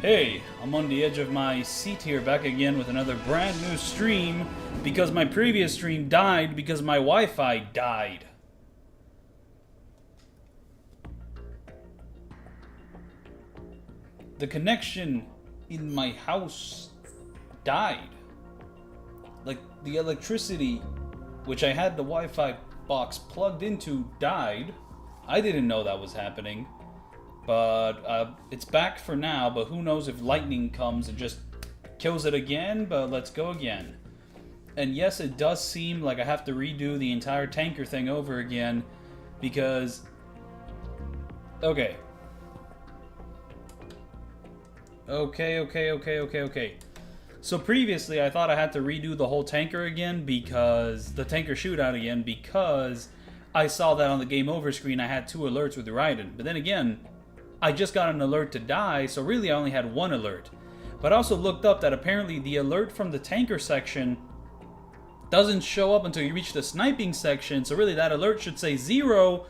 Hey, I'm on the edge of my seat here, back again with another brand new stream because my previous stream died because my Wi-Fi died. The connection in my house died. Like, the electricity, which I had the Wi-Fi box plugged into, died. I didn't know that was happening. But it's back for now, but who knows if lightning comes and just kills it again, but let's go again. And yes, it does seem like I have to redo the entire tanker thing over again, because... Okay. Okay. So previously I thought I had to redo the whole tanker again, because... the tanker shootout again, because I saw that on the game over screen I had 2 alerts with Raiden. But then again... I just got an alert to die, so really I only had 1 alert. But I also looked up that apparently the alert from the tanker section doesn't show up until you reach the sniping section, so really that alert should say 0.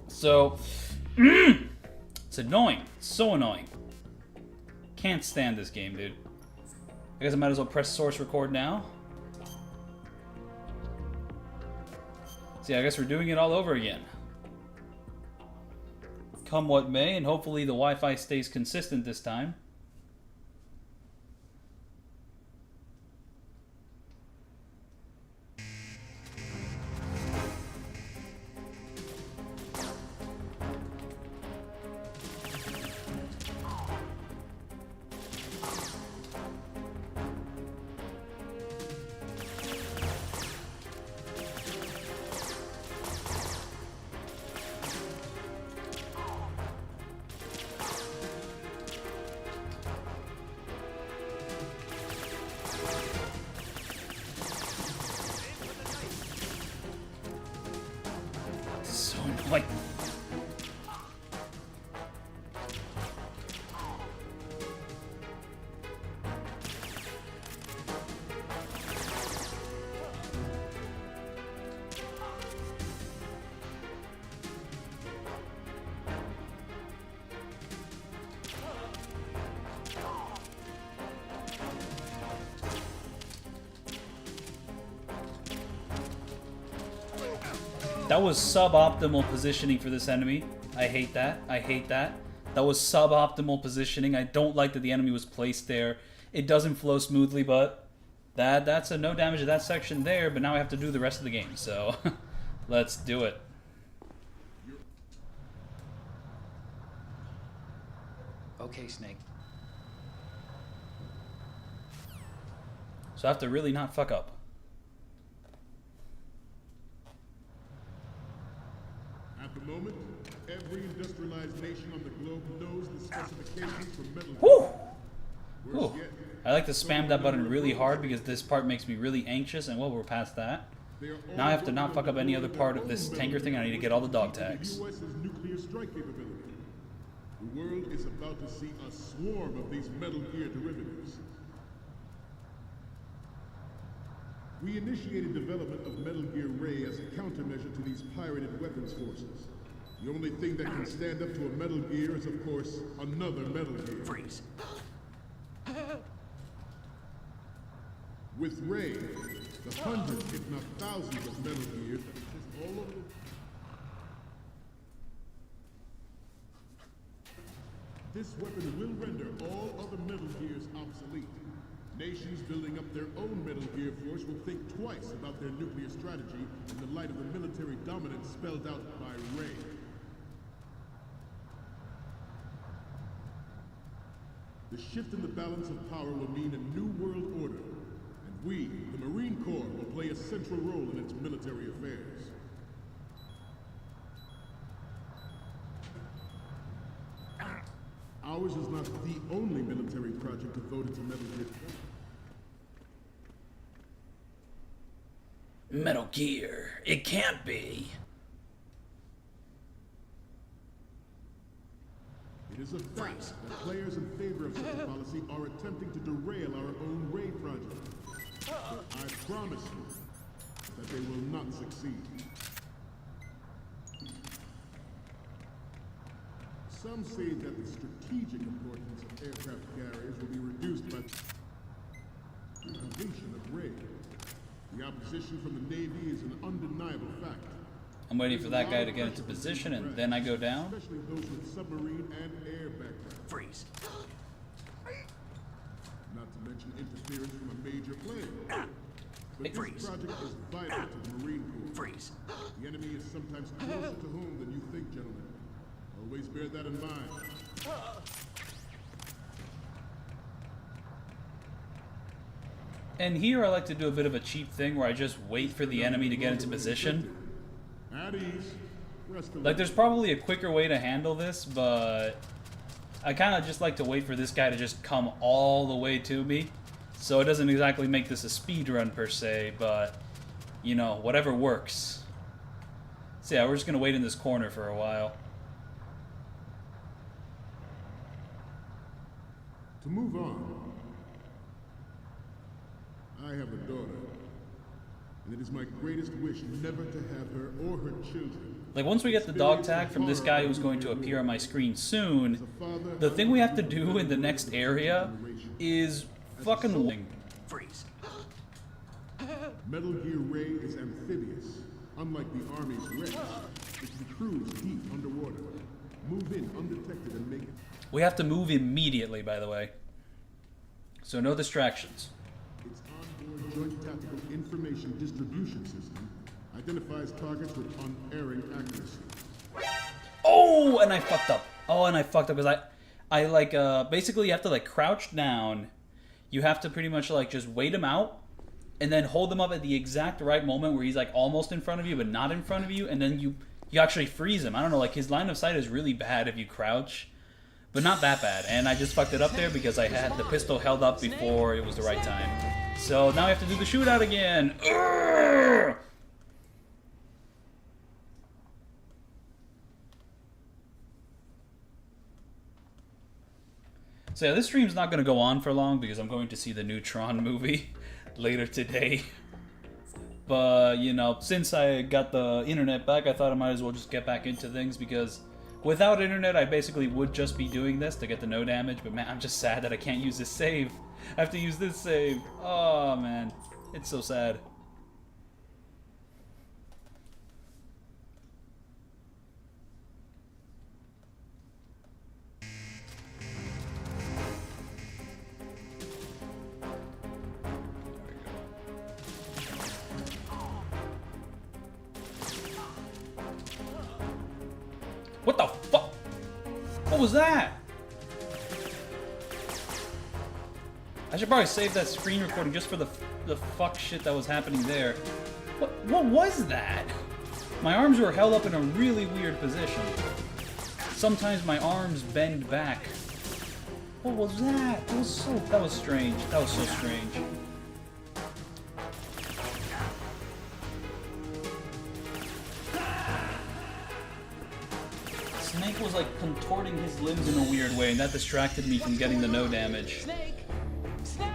So, it's annoying. It's so annoying. Can't stand this game, dude. I guess I might as well press source record now. See, I guess we're doing it all over again. Come what may, and hopefully the Wi-Fi stays consistent this time. Like, that was suboptimal positioning for this enemy. I hate that. I hate that. That was suboptimal positioning. I don't like that the enemy was placed there. It doesn't flow smoothly, but that's a no damage to that section there, but now I have to do the rest of the game, so let's do it. Okay, Snake. So I have to really not fuck up. At the moment, every industrialized nation on the globe knows the specifications for metal. Woo! Whew. I like to spam that button really hard because this part makes me really anxious, and well, we're past that. Now I have to not fuck up any other part of this tanker thing. I need to get all the dog tags. The US's nuclear strike capability. The world is about to see a swarm of these Metal Gear derivatives. We initiated development of Metal Gear Ray as a countermeasure to these pirated weapons forces. The only thing that can stand up to a Metal Gear is, of course, another Metal Gear. Freeze. With Ray, the hundreds, if not thousands of Metal Gears that exist all over the... This weapon will render all other Metal Gears obsolete. Nations building up their own Metal Gear force will think twice about their nuclear strategy in the light of the military dominance spelled out by Ray. The shift in the balance of power will mean a new world order, and we, the Marine Corps, will play a central role in its military affairs. Ours is not the only military project devoted to Metal Gear. Metal Gear. It can't be. It is a fact that players in favor of such a policy are attempting to derail our own Ray project. But I promise you that they will not succeed. Some say that the strategic importance of aircraft carriers will be reduced by the completion of Ray. The opposition from the Navy is an undeniable fact. I'm waiting for that guy to get into position, and then I go down. Especially those with submarine and air backgrounds. Freeze. Not to mention interference from a major plane. But Hey, this freeze. project is vital to the Marine Corps. Freeze. The enemy is sometimes closer to home than you think, gentlemen. Always bear that in mind. And here I like to do a bit of a cheap thing where I just wait for the enemy to get into position. At ease. Rest Like, there's probably a quicker way to handle this, but I kind of just like to wait for this guy to just come all the way to me. So it doesn't exactly make this a speed run per se, but, you know, whatever works. So yeah, we're just going to wait in this corner for a while. To move on, I have a daughter, and it is my greatest wish never to have her or her children. Like, once we get the dog tag from this guy who's going to appear on my screen soon, the thing we have to do in the next area is fucking... Freeze. Metal Gear Ray is amphibious, unlike the Army's Rex, which can cruise deep underwater, move in undetected and make it. We have to move immediately, by the way. So no distractions. Its onboard joint tactical information distribution system identifies targets with unerring accuracy. Oh, and I fucked up. Oh, and I fucked up because I like, basically you have to, like, crouch down. You have to pretty much, like, just wait him out and then hold him up at the exact right moment where he's, like, almost in front of you but not in front of you, and then you actually freeze him. I don't know, like, his line of sight is really bad if you crouch, but not that bad. And I just fucked it up there because I had the pistol held up before it was the right time. So now I have to do the shootout again. Urgh! So yeah, this stream's not going to go on for long because I'm going to see the new Tron movie later today. But, you know, since I got the internet back, I thought I might as well just get back into things because without internet, I basically would just be doing this to get the no damage. But man, I'm just sad that I can't use this save. I have to use this save. Oh, man. It's so sad. What the fuck? What was that? I should probably save that screen recording just for the fuck shit that was happening there. What was that? My arms were held up in a really weird position. Sometimes my arms bend back. What was that? That was strange. That was so strange. Snake was like contorting his limbs in a weird way, and that distracted me from getting the no damage. Snake! Snake!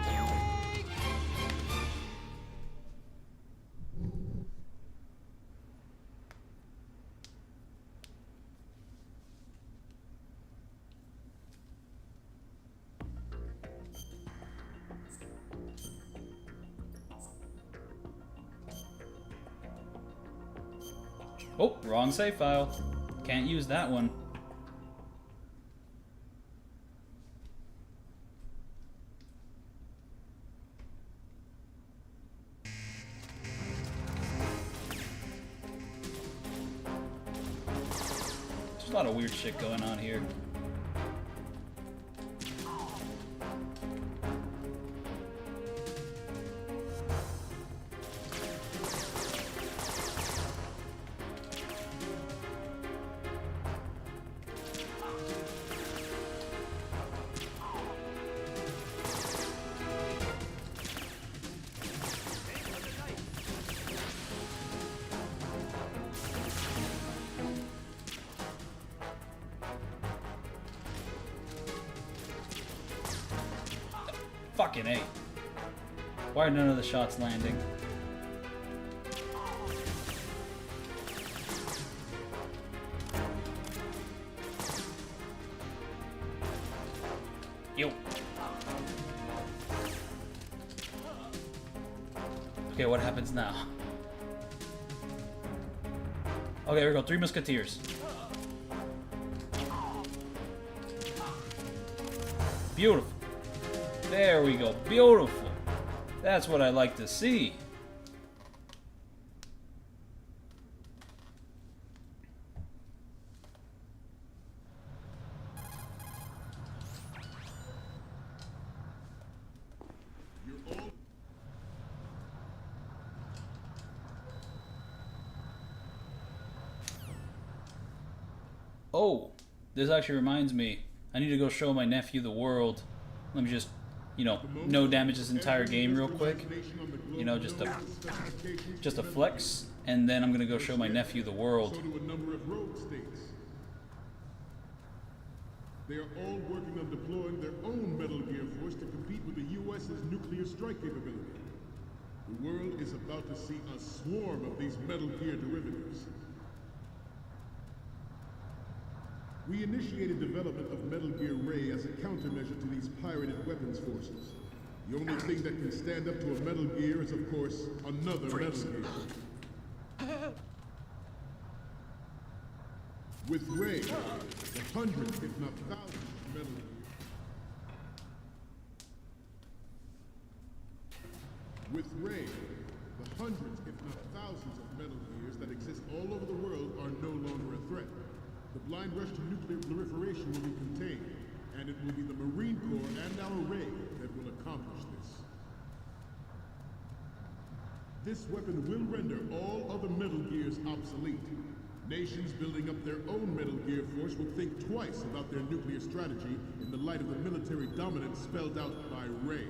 Oh, wrong save file. Can't use that one. There's a lot of weird shit going on here. Fucking A. Why are none of the shots landing? Okay, what happens now? Okay, here we go. 3 Musketeers. Beautiful. There we go. Beautiful. That's what I like to see. Oh, this actually reminds me. I need to go show my nephew the world. Let me just, you know, no damage this entire game real quick. You know, just a flex, and then I'm gonna go show my nephew the world. They are all working on deploying their own Metal Gear force to compete with the U.S.'s nuclear strike capability. The world is about to see a swarm of these Metal Gear derivatives. We initiated development of Metal Gear Ray as a countermeasure to these pirated weapons forces. The only thing that can stand up to a Metal Gear is, of course, another Metal Gear. With Ray, the hundreds, if not thousands, of Metal Gear. With Ray, the hundreds, if not thousands, of Metal Gears that exist all over the world are no longer a threat. The blind rush to nuclear proliferation will be contained, and it will be the Marine Corps and our Ray that will accomplish this. This weapon will render all other Metal Gears obsolete. Nations building up their own Metal Gear force will think twice about their nuclear strategy in the light of the military dominance spelled out by Ray.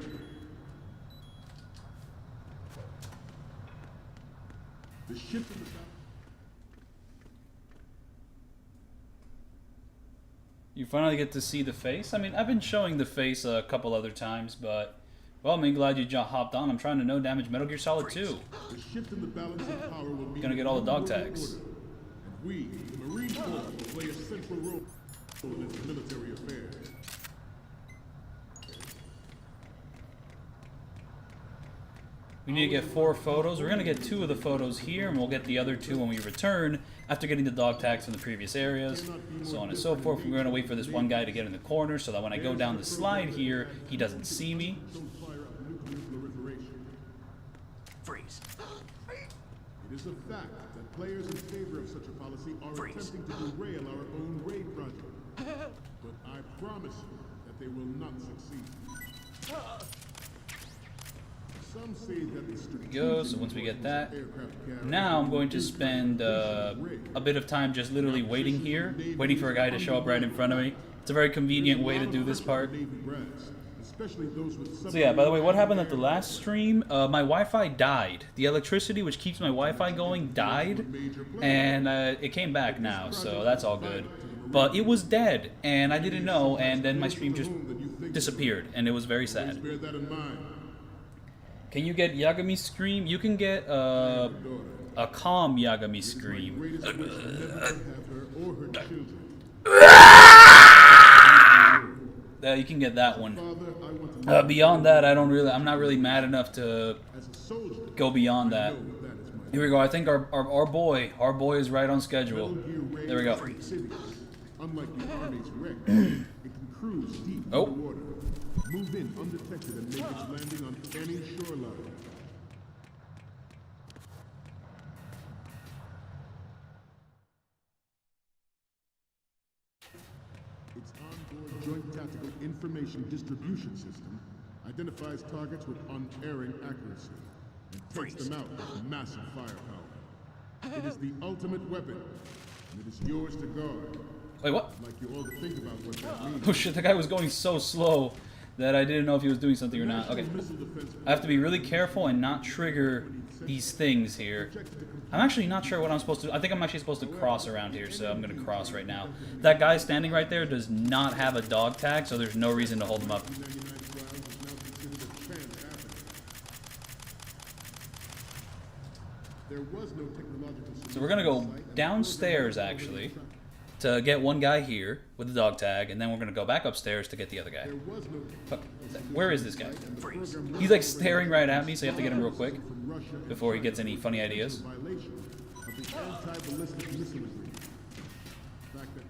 The shift in the You finally get to see the face. I mean, I've been showing the face a couple other times, but well, I'm glad you hopped on. I'm trying to no damage Metal Gear Solid 2. The shift in the balance of power will mean Gonna get all the dog tags. And we, the Marine Corps, will play a central role in its military affairs. We need to get 4 photos. We're gonna get 2 of the photos here, and we'll get the other 2 when we return after getting the dog tags from the previous areas, so on and so forth. We're gonna wait for this one guy to get in the corner so that when I go down the slide here, he doesn't see me. Don't fire up nuclear proliferation. Freeze. It is a fact that players in favor of such a policy are Freeze. attempting to derail our own raid project. But I promise you that they will not succeed. Some say that the strategic Go, so once we get that, aircraft carrier now I'm going to spend a bit of time just literally waiting here, waiting for a guy to show up right in front of me. It's a very convenient way to do this part. Navy brass, especially those with So yeah, by the way, what happened at the last stream, my Wi-Fi died. The electricity which keeps my Wi-Fi going died, and it came back now, so that's all good. But it was dead, and I didn't know, and then my stream just disappeared, and it was very sad. Bear that in mind. Can you get Yagami Scream? You can get a calm Yagami Scream. Greatest wish never to have her or her children. You can get that one. Father, I want to know Beyond that, I'm not really mad enough to as a soldier. go beyond that. Know that is my Here we go. I think our boy is right on schedule. There we go. Insidious. Unlike the Army's wreck, it can cruise deep Oh. underwater, move in undetected, and make its landing on any shoreline. Its onboard Joint Tactical Information Distribution System identifies targets with unerring accuracy and takes them out with massive firepower. It is the ultimate weapon, and it is yours to guard. Wait, what? I'd like you all to think about what that means. Oh shit, the guy was going so slow that I didn't know if he was doing something or not. Okay. I have to be really careful and not trigger these things here. I'm actually not sure what I'm supposed to do. I think I'm actually supposed to cross around here, so I'm going to cross right now. That guy standing right there does not have a dog tag, so there's no reason to hold him up. There was no technological So we're going to go downstairs, actually, to get one guy here with the dog tag, and then we're gonna go back upstairs to get the other guy. There was no Fuck. Where is this guy? Freeze. He's like staring right at me, so you have to get him real quick from Russia before he gets any funny ideas. violation of the anti-ballistic missile agreement. The fact that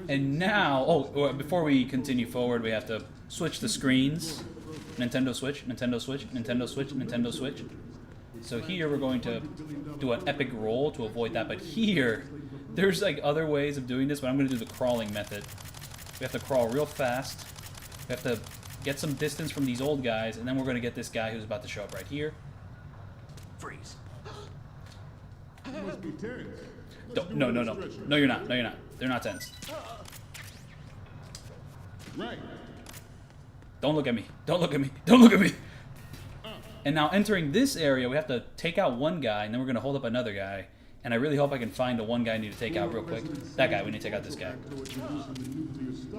And now, oh, before we continue forward, we have to switch the screens. Nintendo Switch, Nintendo Switch, Nintendo Switch, Nintendo Switch. So here we're going to do an epic roll to avoid that, but here, there's like other ways of doing this, but I'm going to do the crawling method. We have to crawl real fast. We have to get some distance from these old guys, and then we're going to get this guy who's about to show up right here. Freeze. you must be tense. No, no, no. No, you're not. No, you're not. They're not tense. Right. Don't look at me. Don't look at me. Don't look at me. And now entering this area, we have to take out one guy, and then we're going to hold up another guy. And I really hope I can find the one guy I need to take out real quick. That guy. We need to take out this guy.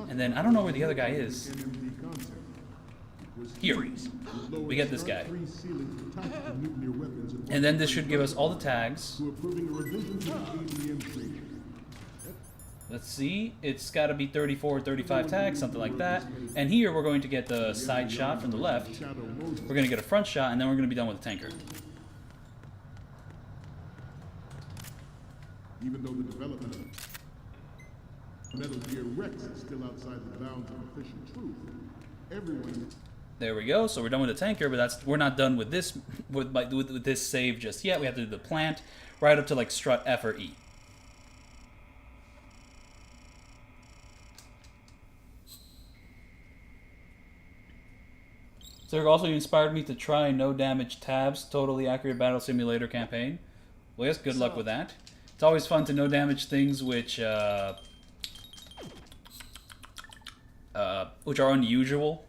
And then I don't know where the other guy is. Here. We get this guy. And then this should give us all the tags. Let's see. It's got to be 34 or 35 tags, something like that. And here we're going to get the side shot from the left. We're going to get a front shot, and then we're going to be done with the tanker. Even though the development of Metal Gear Rex is still outside the bounds of official truth, everyone. There we go. So we're done with the tanker, but we're not done with this with this save just yet. We have to do the plant right up to like strut F or E. So it also inspired me to try no damage tabs, totally accurate battle simulator campaign. Well, yes, good luck with that. It's always fun to no damage things which are unusual,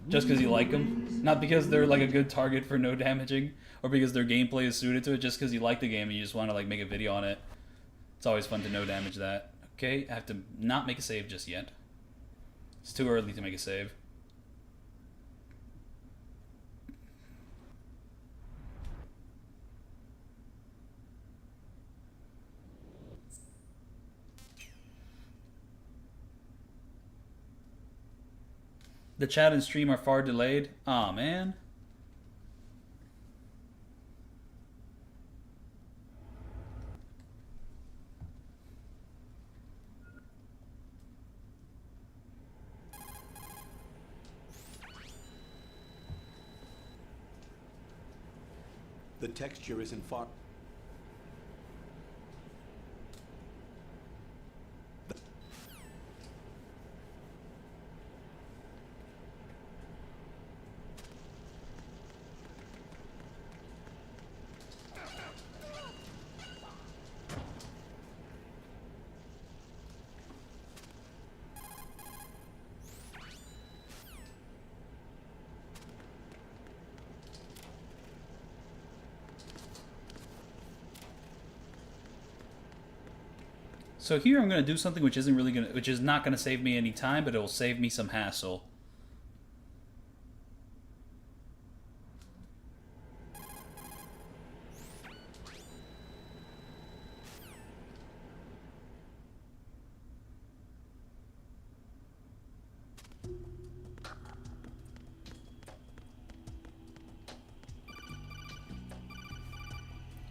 just because you like them, not because they're like a good target for no damaging, or because their gameplay is suited to it. Just because you like the game and you just want to like make a video on it. It's always fun to no damage that. Okay, I have to not make a save just yet. It's too early to make a save. The chat and stream are far delayed. Aw, man. The texture isn't far. So here I'm going to do something which is not going to save me any time, but it will save me some hassle.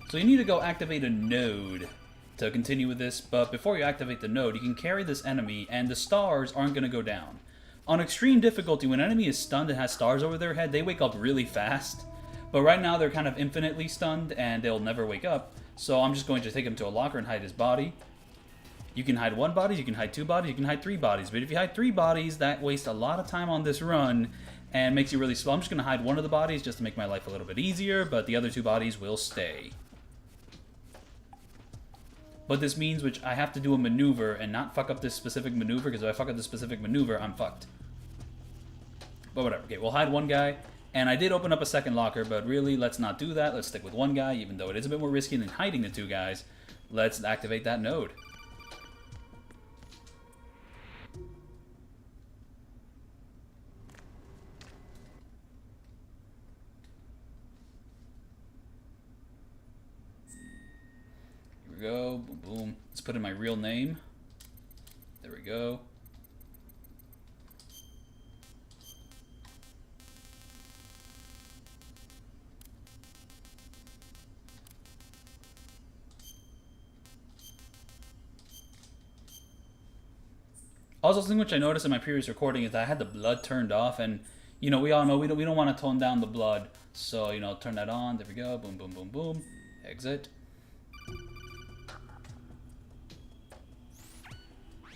So you need to go activate a node to continue with this, but before you activate the node, you can carry this enemy, and the stars aren't going to go down. On extreme difficulty, when an enemy is stunned and has stars over their head, they wake up really fast. But right now, they're kind of infinitely stunned, and they'll never wake up. So I'm just going to take him to a locker and hide his body. You can hide one body, you can hide two bodies, you can hide three bodies. But if you hide three bodies, that wastes a lot of time on this run and makes you really slow. I'm just going to hide one of the bodies just to make my life a little bit easier, but the other two bodies will stay. But this means which I have to do a maneuver and not fuck up this specific maneuver, because if I fuck up this specific maneuver, I'm fucked. But whatever. Okay, we'll hide one guy. And I did open up a second locker, but really, let's not do that. Let's stick with one guy, even though it is a bit more risky than hiding the two guys. Let's activate that node. go. Boom, boom. Let's put in my real name. There we go. Also, something which I noticed in my previous recording is that I had the blood turned off, and you know, we all know we don't want to tone down the blood, so you know, turn that on. There we go. Boom, boom, boom, boom. Exit.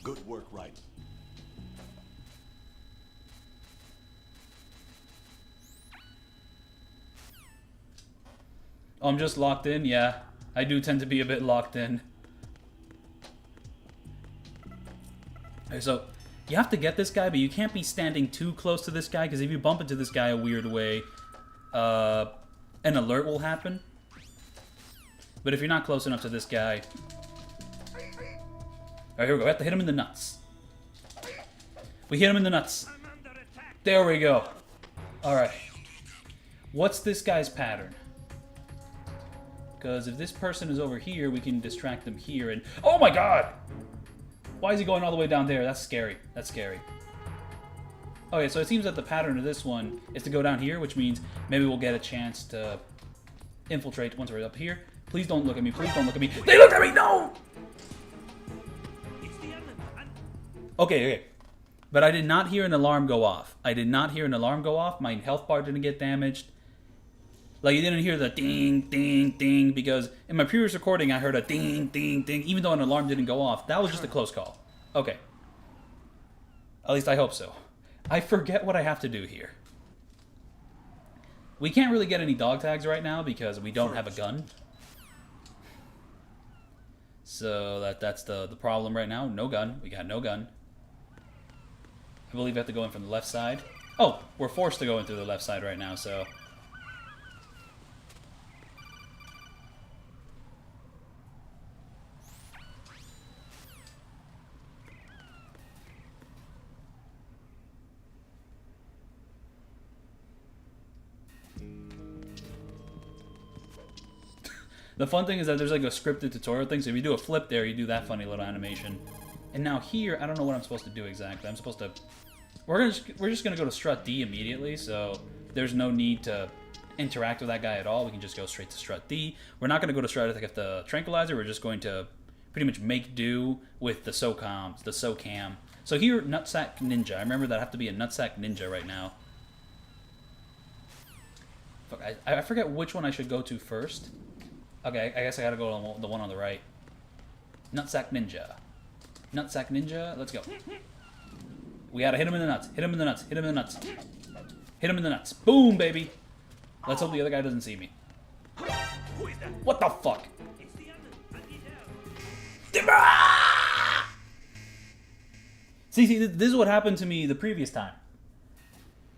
Good work, Wright. Oh, I'm just locked in. Yeah, I do tend to be a bit locked in. Okay, so you have to get this guy, but you can't be standing too close to this guy, because if you bump into this guy a weird way, an alert will happen. But if you're not close enough to this guy... Alright, here we go. We have to hit him in the nuts. We hit him in the nuts. There we go. Alright. What's this guy's pattern? Because if this person is over here, we can distract them here and... Oh my god! Why is he going all the way down there? That's scary. That's scary. Okay, so it seems that the pattern of this one is to go down here, which means maybe we'll get a chance to infiltrate once we're up here. Please don't look at me. Please don't look at me. They look at me! No! Okay, okay. But I did not hear an alarm go off. I did not hear an alarm go off. My health bar didn't get damaged. Like, you didn't hear the ding, ding, ding, because in my previous recording, I heard a ding, ding, ding, even though an alarm didn't go off. That was just a close call. Okay. At least I hope so. I forget what I have to do here. We can't really get any dog tags right now because we don't have a gun. So that's the problem right now. No gun. We got no gun. I believe we have to go in from the left side. Oh, we're forced to go in through the left side right now, so... The fun thing is that there's like a scripted tutorial thing, so if you do a flip there, you do that funny little animation. And now here, I don't know what I'm supposed to do exactly. I'm supposed to... We're just gonna go to strut D immediately, so there's no need to interact with that guy at all. We can just go straight to strut D. We're not gonna go to strut if the tranquilizer. We're just going to pretty much make do with the SOCAM. So here, Nutsack Ninja. I remember that I have to be a Nutsack Ninja right now. Fuck, I forget which one I should go to first. Okay, I guess I gotta go on the one on the right. Nutsack Ninja. Nutsack Ninja, let's go. We gotta hit him in the nuts. Hit him in the nuts. Hit him in the nuts. Hit him in the nuts. Boom, baby. Let's hope the other guy doesn't see me. What the fuck? See, this is what happened to me the previous time.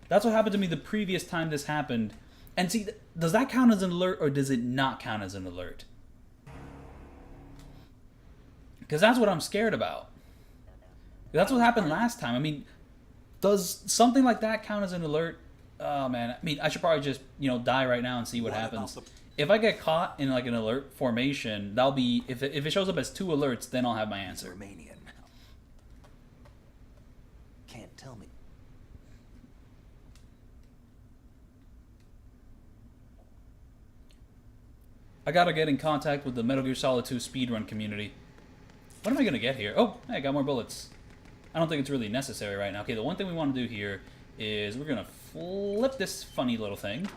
That's what happened to me the previous time this happened. And see, does that count as an alert or does it not count as an alert? Because that's what I'm scared about. That's what happened last time. I mean, does something like that count as an alert? Oh, man. I mean, I should probably just, you know, die right now and see what happens. If I get caught in, like, an alert formation, that'll be... If it shows up as 2 alerts, then I'll have my answer. Romanian. Can't tell me. I gotta get in contact with the Metal Gear Solid 2 speedrun community. What am I gonna get here? Oh, hey, I got more bullets. I don't think it's really necessary right now. Okay, the one thing we want to do here is we're gonna flip this funny little thing.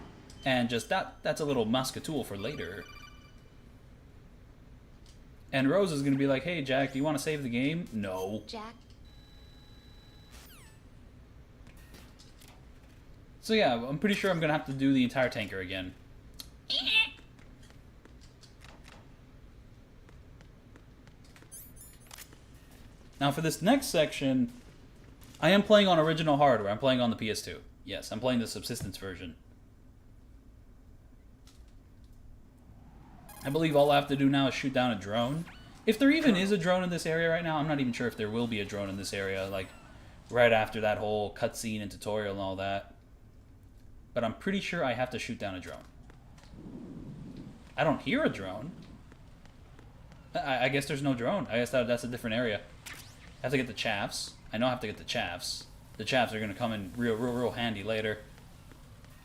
And just that's a little musketool for later. And Rose is gonna be like, hey, Jack, do you want to save the game? No. Jack? So yeah, I'm pretty sure I'm gonna have to do the entire tanker again. Now for this next section, I am playing on original hardware. I'm playing on the PS2. Yes, I'm playing the subsistence version. I believe all I have to do now is shoot down a drone. If there even is a drone in this area right now, I'm not even sure if there will be a drone in this area, like right after that whole cutscene and tutorial and all that. But I'm pretty sure I have to shoot down a drone. I don't hear a drone. I guess there's no drone. I guess that's a different area. I have to get the chaffs. I know I have to get the chaffs. The chaffs are gonna come in real handy later.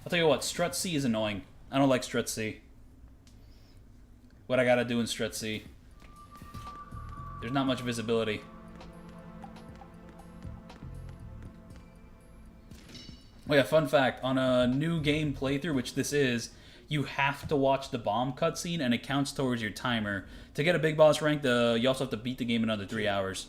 I'll tell you what, Strut C is annoying. I don't like Strut C. What I gotta do in Strut C. There's not much visibility. Oh yeah, fun fact, on a new game playthrough, which this is, you have to watch the bomb cutscene and it counts towards your timer. To get a big boss rank, you also have to beat the game in under 3 hours.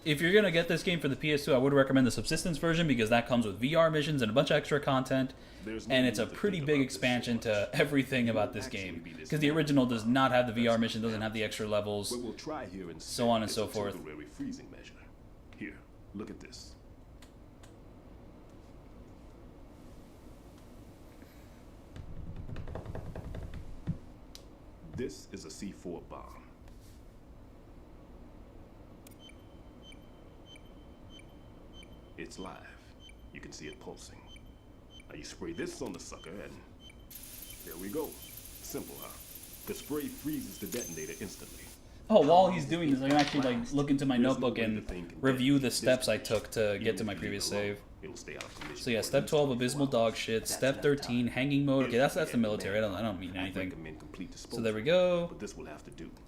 If you're gonna get this game for the PS2, I would recommend the Subsistence version because that comes with VR missions and a bunch of extra content, and it's a pretty big expansion to everything about this game. Because the original does not have the VR mission, doesn't have the extra levels, so on and so forth. Here, look at this. This is a C4 bomb. It's live. You can see it pulsing. Now you spray this on the sucker and there we go. Simple, huh? The spray freezes the detonator instantly. Oh, while he's doing this, I can actually like look into my notebook and review the steps I took to get to my previous save. So yeah, step 12, abysmal dog shit. Step 13, hanging mode. Okay, that's the military. I don't mean anything. So there we go.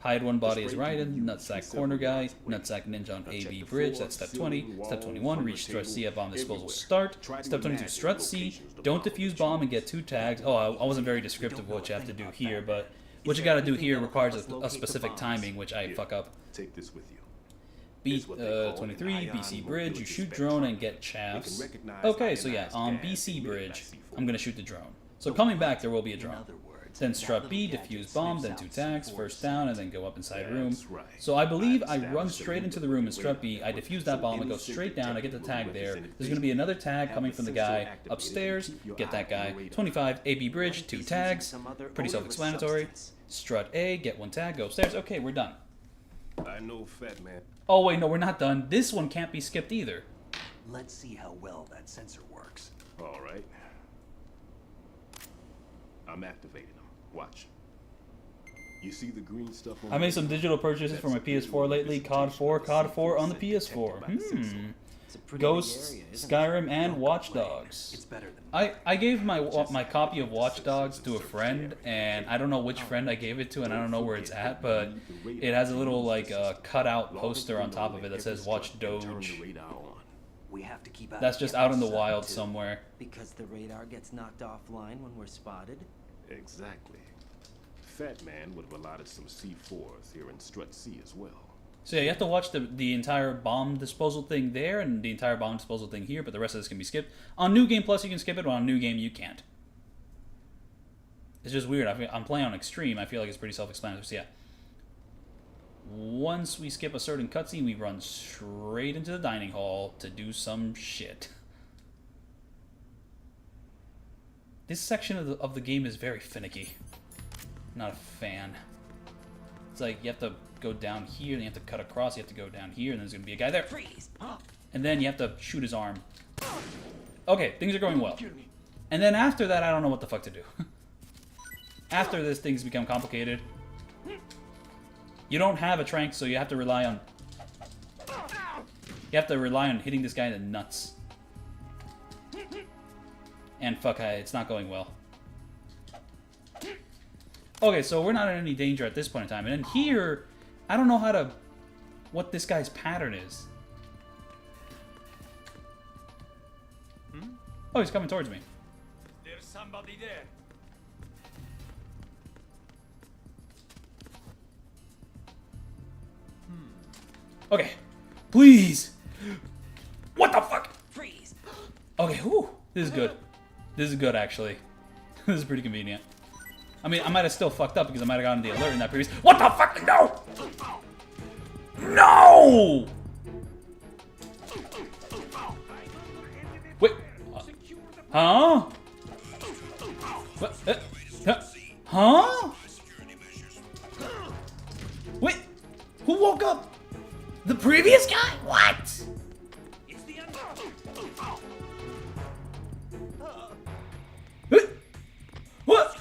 Hide one body as Raiden. Nutsack corner guy. Nutsack ninja on AB bridge. That's step 20. Step 21, reach Strut C at bomb disposal start. Step 22, Strut C. Don't defuse bomb and get 2 tags. Oh, I wasn't very descriptive of what you have to do here, but what you gotta do here requires a specific timing, which I fuck up. Take this with you. B23, BC Bridge, you shoot drone and get chaffs. Okay, so yeah, on BC Bridge, I'm gonna shoot the drone. So coming back, there will be a drone. Then Strut B, defuse bomb, then 2 tags, first down, and then go up inside room. So I believe I run straight into the room in Strut B, I defuse that bomb, and go straight down, I get the tag there. There's gonna be another tag coming from the guy upstairs, get that guy. 25, AB Bridge, 2 tags, pretty self-explanatory. Strut A, get 1 tag, go upstairs. Okay, we're done. I know, fat man. Oh wait, no, we're not done. This one can't be skipped either. Let's see how well that sensor works. All right. I'm activating them. Watch. You see the green stuff on I made some digital purchases for my PS4 lately. COD 4 on the PS4. Ghosts, Skyrim, and Watch Dogs. It's better than I gave my copy of Watch Dogs to a friend, and I don't know which friend I gave it to, and I don't know where it's at, but it has a little like cutout poster on top of it that says Watch Doge. we have to keep out. That's just out in the wild somewhere. Because the radar gets knocked offline when we're spotted. Exactly. Fat Man would have allotted some C4s here in Strut C as well. So yeah, you have to watch the entire bomb disposal thing there and the entire bomb disposal thing here, but the rest of this can be skipped. On New Game Plus, you can skip it, but on New Game, you can't. It's just weird. I'm playing on Extreme. I feel like it's pretty self-explanatory. So yeah. Once we skip a certain cutscene, we run straight into the dining hall to do some shit. This section of the game is very finicky. Not a fan. It's like you have to go down here, then you have to cut across, you have to go down here, and there's gonna be a guy there. Freeze! And then you have to shoot his arm. Okay, things are going well. And then after that, I don't know what the fuck to do. After this, things become complicated. You don't have a trank, so you have to rely on... You have to rely on hitting this guy in the nuts. And fuck, it's not going well. Okay, so we're not in any danger at this point in time. And then here, I don't know what this guy's pattern is. Oh, he's coming towards me. There's somebody there. Okay, please. What the fuck? Freeze! Okay, whew. This is good. This is good, actually. This is pretty convenient. I mean, I might have still fucked up because I might have gotten the alert in that previous... What the fuck? No! No! Wait. Huh? What? Huh? Wait. Who woke up? The previous guy? What? It's the end. What?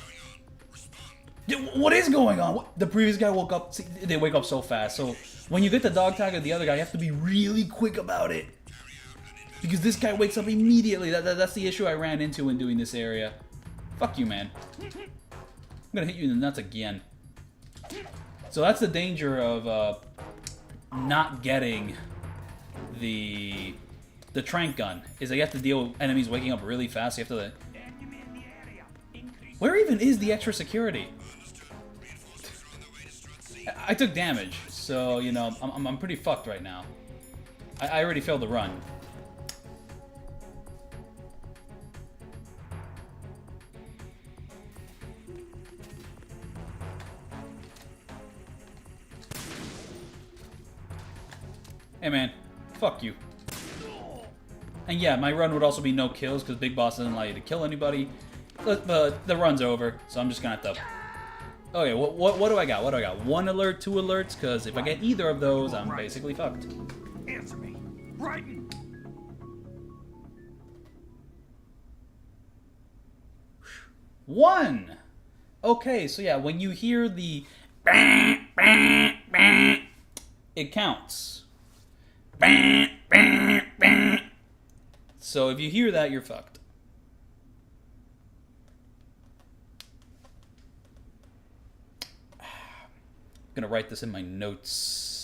What is going on? The previous guy woke up. See, they wake up so fast. So when you get the dog tag of the other guy, you have to be really quick about it. Because this guy wakes up immediately. That's the issue I ran into in doing this area. Fuck you, man. I'm gonna hit you in the nuts again. So that's the danger of not getting the trank gun. Is that you have to deal with enemies waking up really fast. You have to. Where even is the extra security? I took damage, so you know I'm pretty fucked right now. I already failed the run. Hey man, fuck you. And yeah, my run would also be no kills because Big Boss doesn't allow you to kill anybody. But the run's over, so I'm just gonna have to. Okay, what do I got? What do I got? 1 alert, 2 alerts? Because if I get either of those, I'm basically fucked. Answer me. Right. 1. Okay, so yeah, when you hear the it counts. So if you hear that, you're fucked. I'm gonna write this in my notes.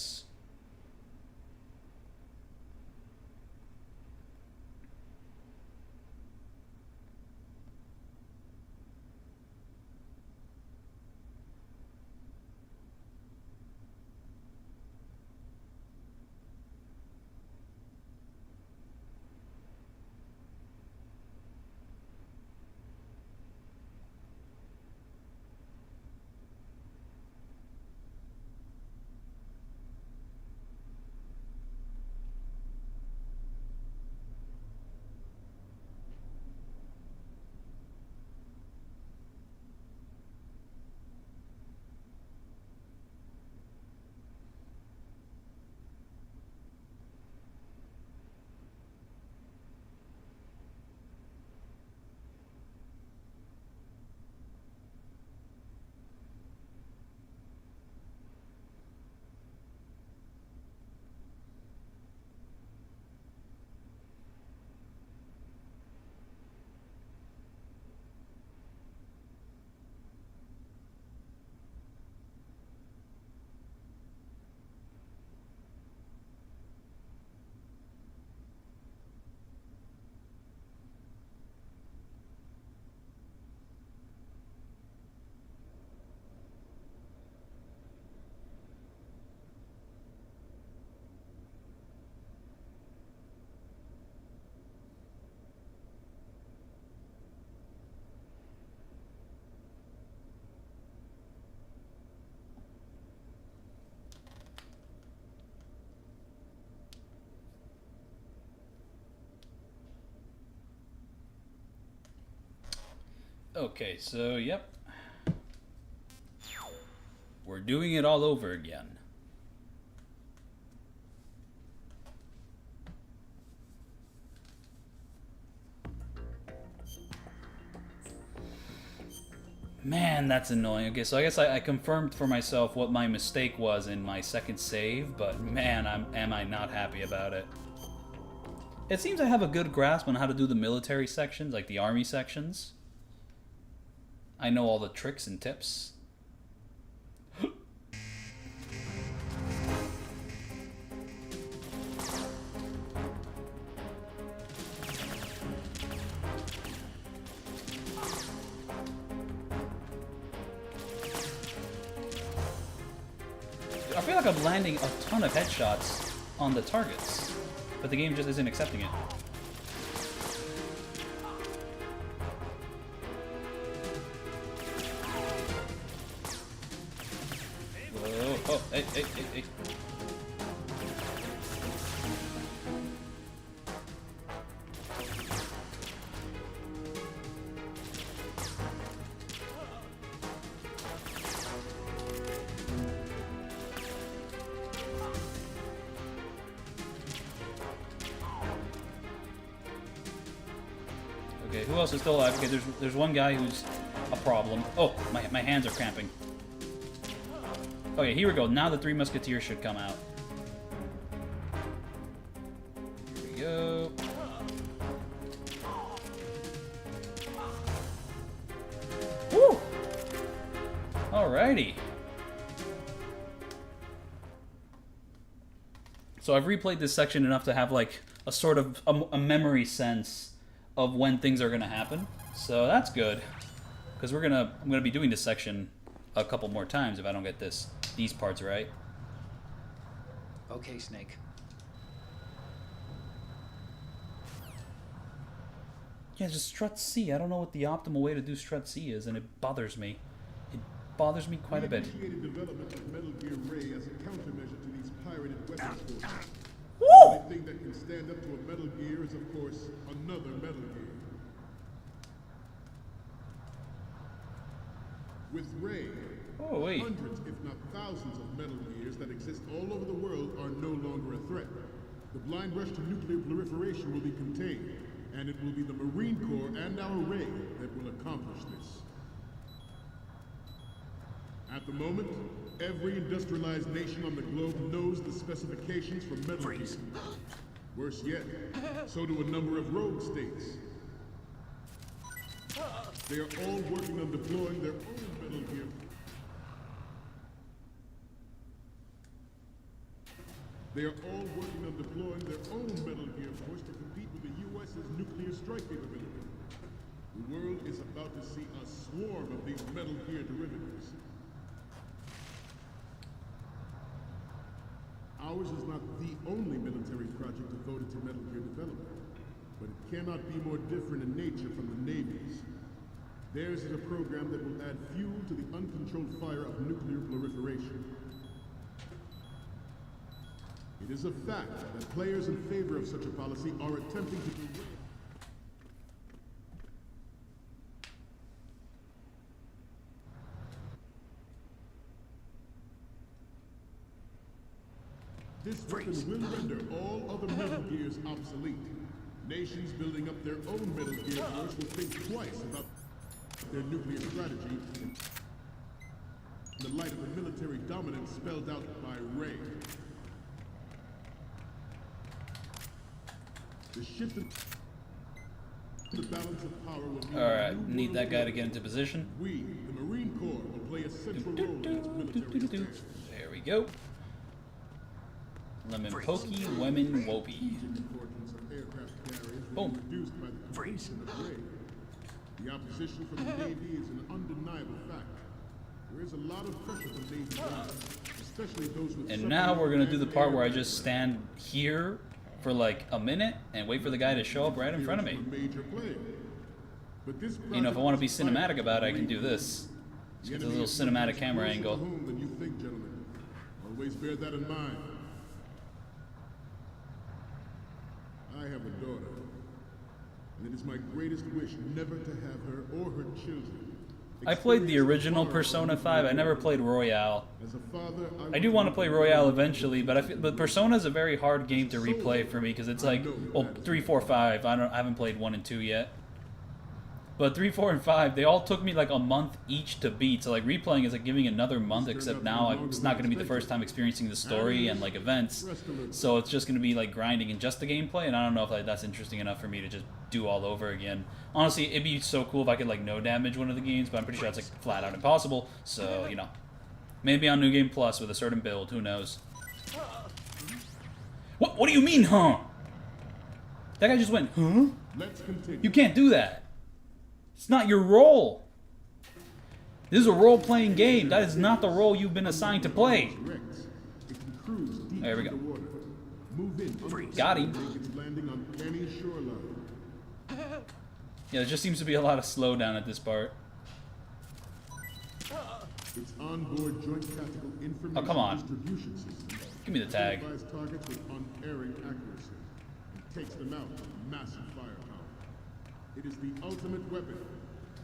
Okay, so yep. We're doing it all over again. Man, that's annoying. Okay, so I guess I confirmed for myself what my mistake was in my second save, but man, am I not happy about it. It seems I have a good grasp on how to do the military sections, like the army sections. I know all the tricks and tips. I feel like I'm landing a ton of headshots on the targets, but the game just isn't accepting it. Whoa, oh, hey. Okay, who else is still alive? Okay, there's one guy who's a problem. Oh, my hands are cramping. Okay, here we go. Now the Three Musketeers should come out. Here we go. Woo! Alrighty. So I've replayed this section enough to have like a sort of a memory sense of when things are gonna happen. So that's good, because I'm gonna be doing this section a couple more times if I don't get these parts right. Okay, Snake. Yeah, just strut C. I don't know what the optimal way to do strut C is, and it bothers me. It bothers me quite a bit. We initiated development of Metal Gear Ray as a countermeasure to these pirated weapons forces. Woo! The only thing that can stand up to a Metal Gear is, of course, another Metal Gear. With Ray, Oh, wait. hundreds, if not thousands, of Metal Gears that exist all over the world are no longer a threat. The blind rush to nuclear proliferation will be contained, and it will be the Marine Corps and our Ray that will accomplish this. At the moment, every industrialized nation on the globe knows the specifications for Metal Gear. Worse yet, so do a number of rogue states. They are all working on deploying their own Metal Gear. They are all working on deploying their own Metal Gear force to compete with the U.S.'s nuclear strike capability. The world is about to see a swarm of these Metal Gear derivatives. Ours is not the only military project devoted to Metal Gear development, but it cannot be more different in nature from the Navy's. Theirs is a program that will add fuel to the uncontrolled fire of nuclear proliferation. It is a fact that players in favor of such a policy are attempting to do This weapon will render all other Metal Gears obsolete. Nations building up their own Metal Gear force will think twice about their nuclear strategy in the light of the military dominance spelled out by Ray. The shift in the balance of power will mean Alright, need that guy to get into position. We, the Marine Corps, will play a central role in its military affairs. There we go. Lemon pokey, lemon wopey. Importance of aircraft carriers will Boom. be reduced by the completion of Ray. The opposition from the Navy is an undeniable fact. There is a lot of pressure from Navy guys, especially those with And now we're gonna do the submarine part where I and just stand here for like a minute and wait for the guy to show up right in front of me. a major player. But this You know, if I want to be project is cinematic about it, I can do this. The Just get a enemy little is much cinematic camera closer to angle. home than you think, gentlemen. Always bear that in mind. I have a daughter, and it is my greatest wish never to have her or her children. I played the experience original horror Persona of 5. I nuclear never war. played Royale. As a father, I do want to play Royale eventually, but Persona is a very hard game to replay for me because it's like, well, 3, 4, 5. I haven't played 1 and 2 yet. But 3, 4, and 5, they all took me like a month each to beat. So like replaying is like giving another month, except now it's not going to be the first time experiencing the story and like events. So it's just going to be like grinding in just the gameplay, and I don't know if like that's interesting enough for me to just do all over again. Honestly, it'd be so cool if I could like no damage one of the games, but I'm pretty sure that's like flat out impossible. So, you know, maybe on New Game Plus with a certain build, who knows? What do you mean, huh? That guy just went, huh? Let's continue. You can't do that. It's not your role. This is a role-playing game. That is not the role you've been assigned to play. Rex, it can cruise deep There we go. underwater. Move in. Got him. Make its landing on any shoreline. Yeah, there just seems to be a lot of slowdown at this part. Its onboard joint tactical information Oh, come on. distribution system Give me the tag. identifies targets with unerring accuracy and takes them out with massive firepower. It is the ultimate weapon.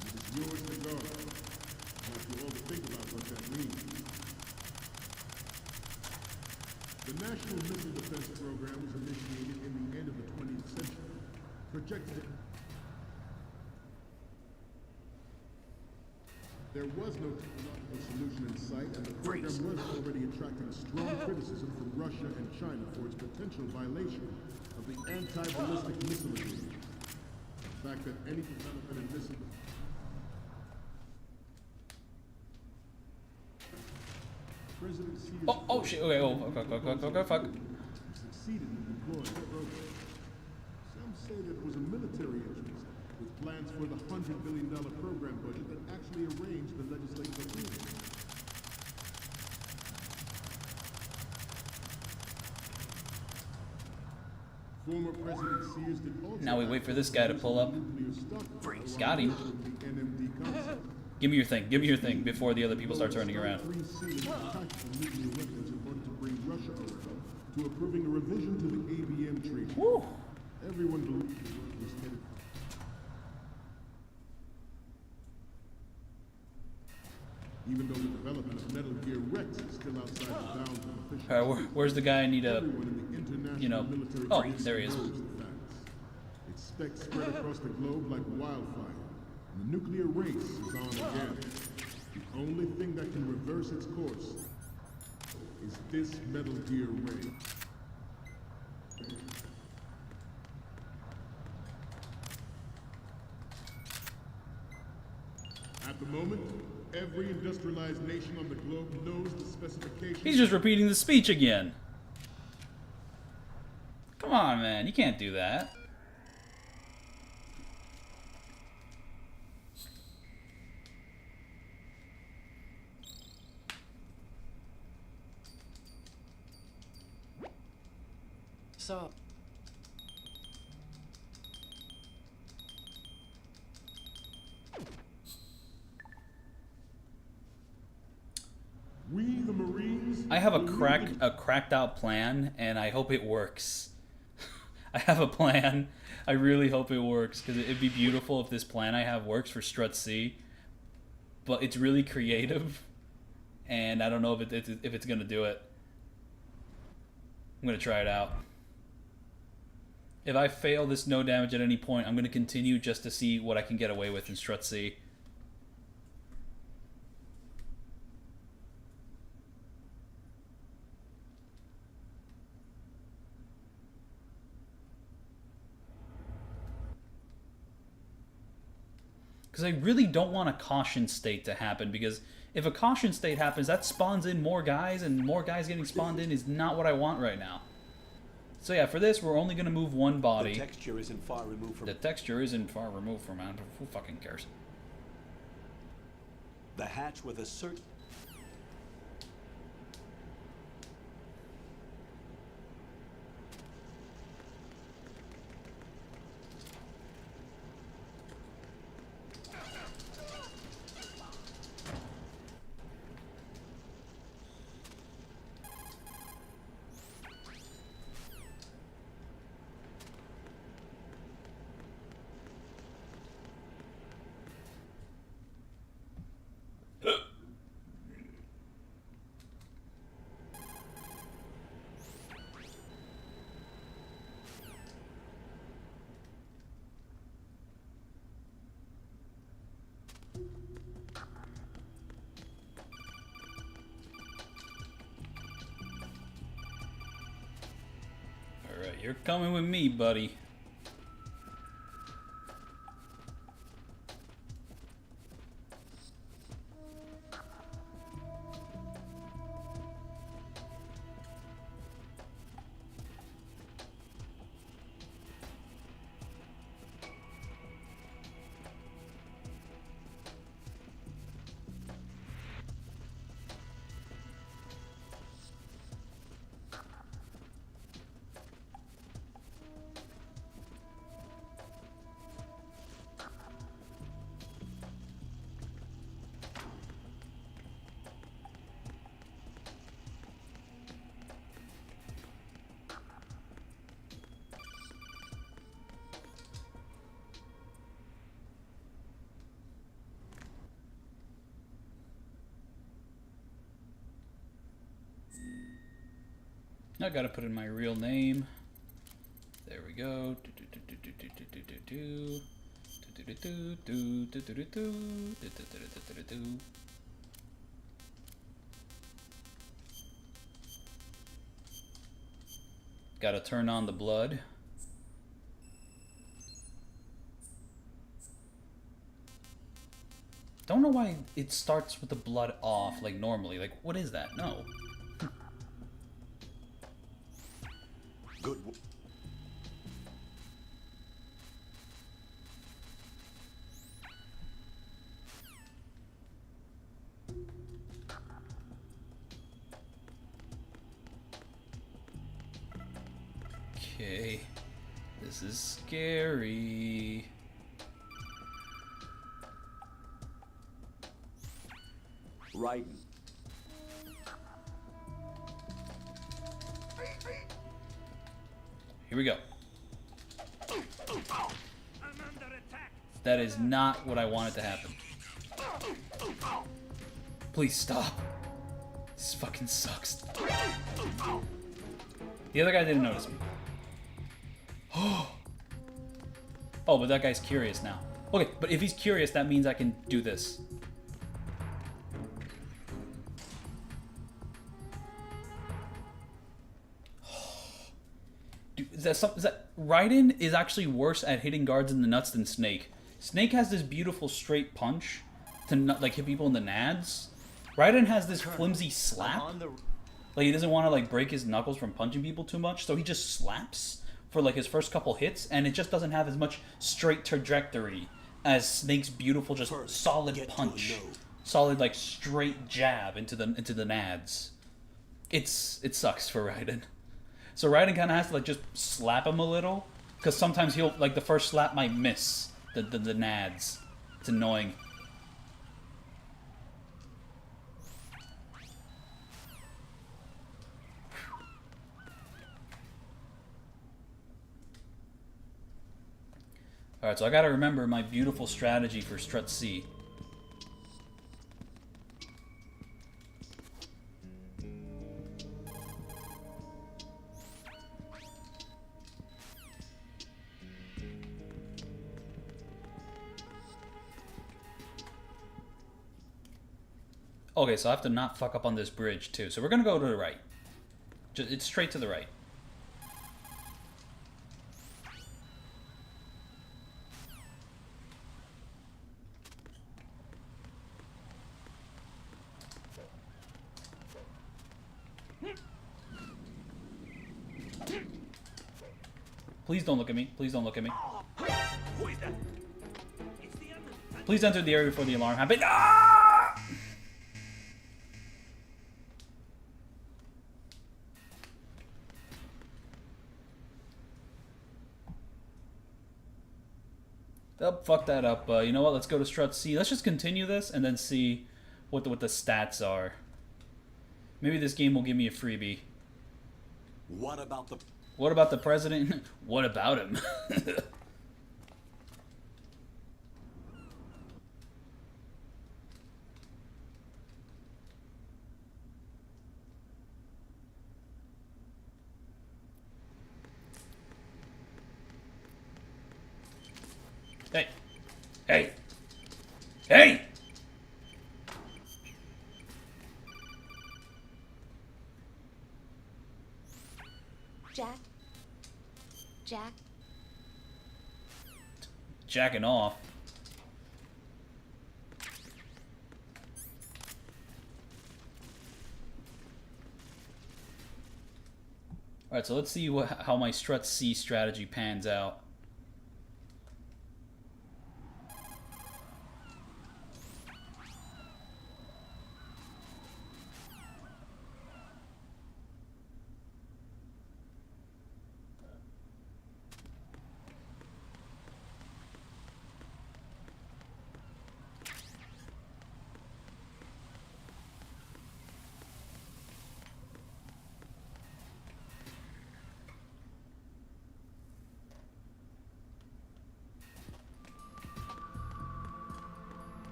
And it is yours to guard. I want you all to think about what that means. The National Missile Defense Program was initiated in the end of the 20th century, projected to There was no technological solution in sight, and the program was already attracting strong criticism from Russia and China for its potential violation of the anti-ballistic missile agreement. The fact that any development in missile President Xi is Oh shit. Okay. Oh fuck. succeeded in deploying the program. Some say that it was a military interest, with plans for the $100 billion program budget that actually arranged the legislative approval. Former President Sears did also Now we wait for this guy to pull up. Got him. the NMD concept. Give me your thing. Give me your thing before the other people start turning around. Green sealing tactical nuclear weapons in order to bring Russia over to approving a revision to the ABM treaty. Woo. Everyone believed the world was headed. Even though the development of Metal Gear Rex is still outside the bounds of official. All right, where's the guy I need to? Everyone in the international you know- military oh, community there he is. knows the facts. Its specs spread across the globe like wildfire, and the nuclear race is on again. The only thing that can reverse its course is this Metal Gear ray. At the moment, every industrialized nation on the globe knows the specifications. He's just repeating the speech again. Come on, man. You can't do that. So, We, the Marines. I have a believe cracked out plan, and I hope it works. I have a plan. I really hope it works, because it'd be beautiful if this plan I have works for Strut C. But it's really creative, and I don't know if it's gonna do it. I'm gonna try it out. If I fail this no damage at any point, I'm gonna continue just to see what I can get away with in Strut C. Because I really don't want a caution state to happen, because if a caution state happens, that spawns in more guys, and more guys getting spawned in is not what I want right now. So yeah, for this, we're only going to move one body. The texture isn't far removed from The texture isn't far removed from it. Who fucking cares? the hatch with a certain. Alright, you're coming with me, buddy. I gotta put in my real name. There we go. Gotta turn on the blood. Don't know why it starts with the blood off like normally. Like, what is that? No. Good. Okay. This is scary. Raiden. Here we go. I'm under attack. That is not what I wanted to happen. Please stop. This fucking sucks. The other guy didn't notice me. Oh, but that guy's curious now. Okay, but if he's curious, that means I can do this. Dude, Raiden is actually worse at hitting guards in the nuts than Snake. Snake has this beautiful straight punch to like hit people in the nads. Raiden has this flimsy slap. Like he doesn't want to like break his knuckles from punching people too much, so he just slaps for like his first couple hits, and it just doesn't have as much straight trajectory as Snake's beautiful, just solid punch, solid like straight jab into the nads. It sucks for Raiden. So Raiden kind of has to like just slap him a little, because sometimes he'll like the first slap might miss the nads. It's annoying. Alright, so I gotta remember my beautiful strategy for Strut C. Okay, so I have to not fuck up on this bridge too. So we're gonna go to the right. It's straight to the right. Please don't look at me. Please don't look at me. Who is that? It's the Undertaker. Please enter the area before the alarm happens. Ah! Oh, fuck that up. You know what? Let's go to Strut C. Let's just continue this and then see what the stats are. Maybe this game will give me a freebie. What about the... What about the president? What about him? Hey! Hey! Hey! Jack? Jacking off. Alright, so let's see how my Strut C strategy pans out.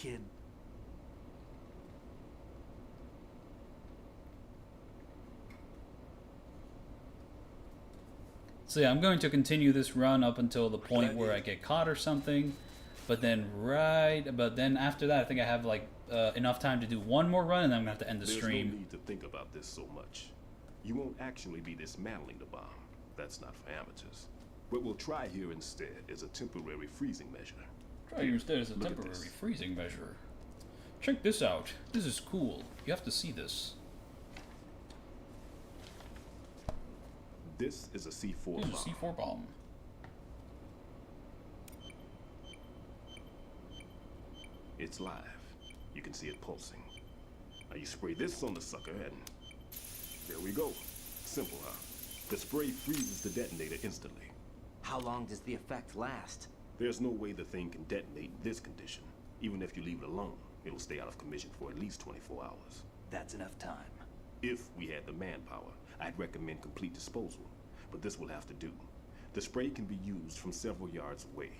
kid. So yeah, I'm going to continue this run up until the point where I get caught or something. But then after that, I think I have like enough time to do one more run, and then I'm gonna have to end the There's stream. no need to think about this so much. You won't actually be dismantling the bomb. That's not for amateurs. What we'll try here instead is a temporary freezing measure. Try here instead as a Look at temporary this. freezing measure. Check this out. This is cool. You have to see this. This is a C4 This bomb. is a C4 bomb. It's live. You can see it pulsing. Now you spray this on the sucker and there we go. Simple, huh? The spray freezes the detonator instantly. How long does the effect last? There's no way the thing can detonate in this condition. Even if you leave it alone, it'll stay out of commission for at least 24 hours. That's enough time. If we had the manpower, I'd recommend complete disposal. But this will have to do. The spray can be used from several yards away.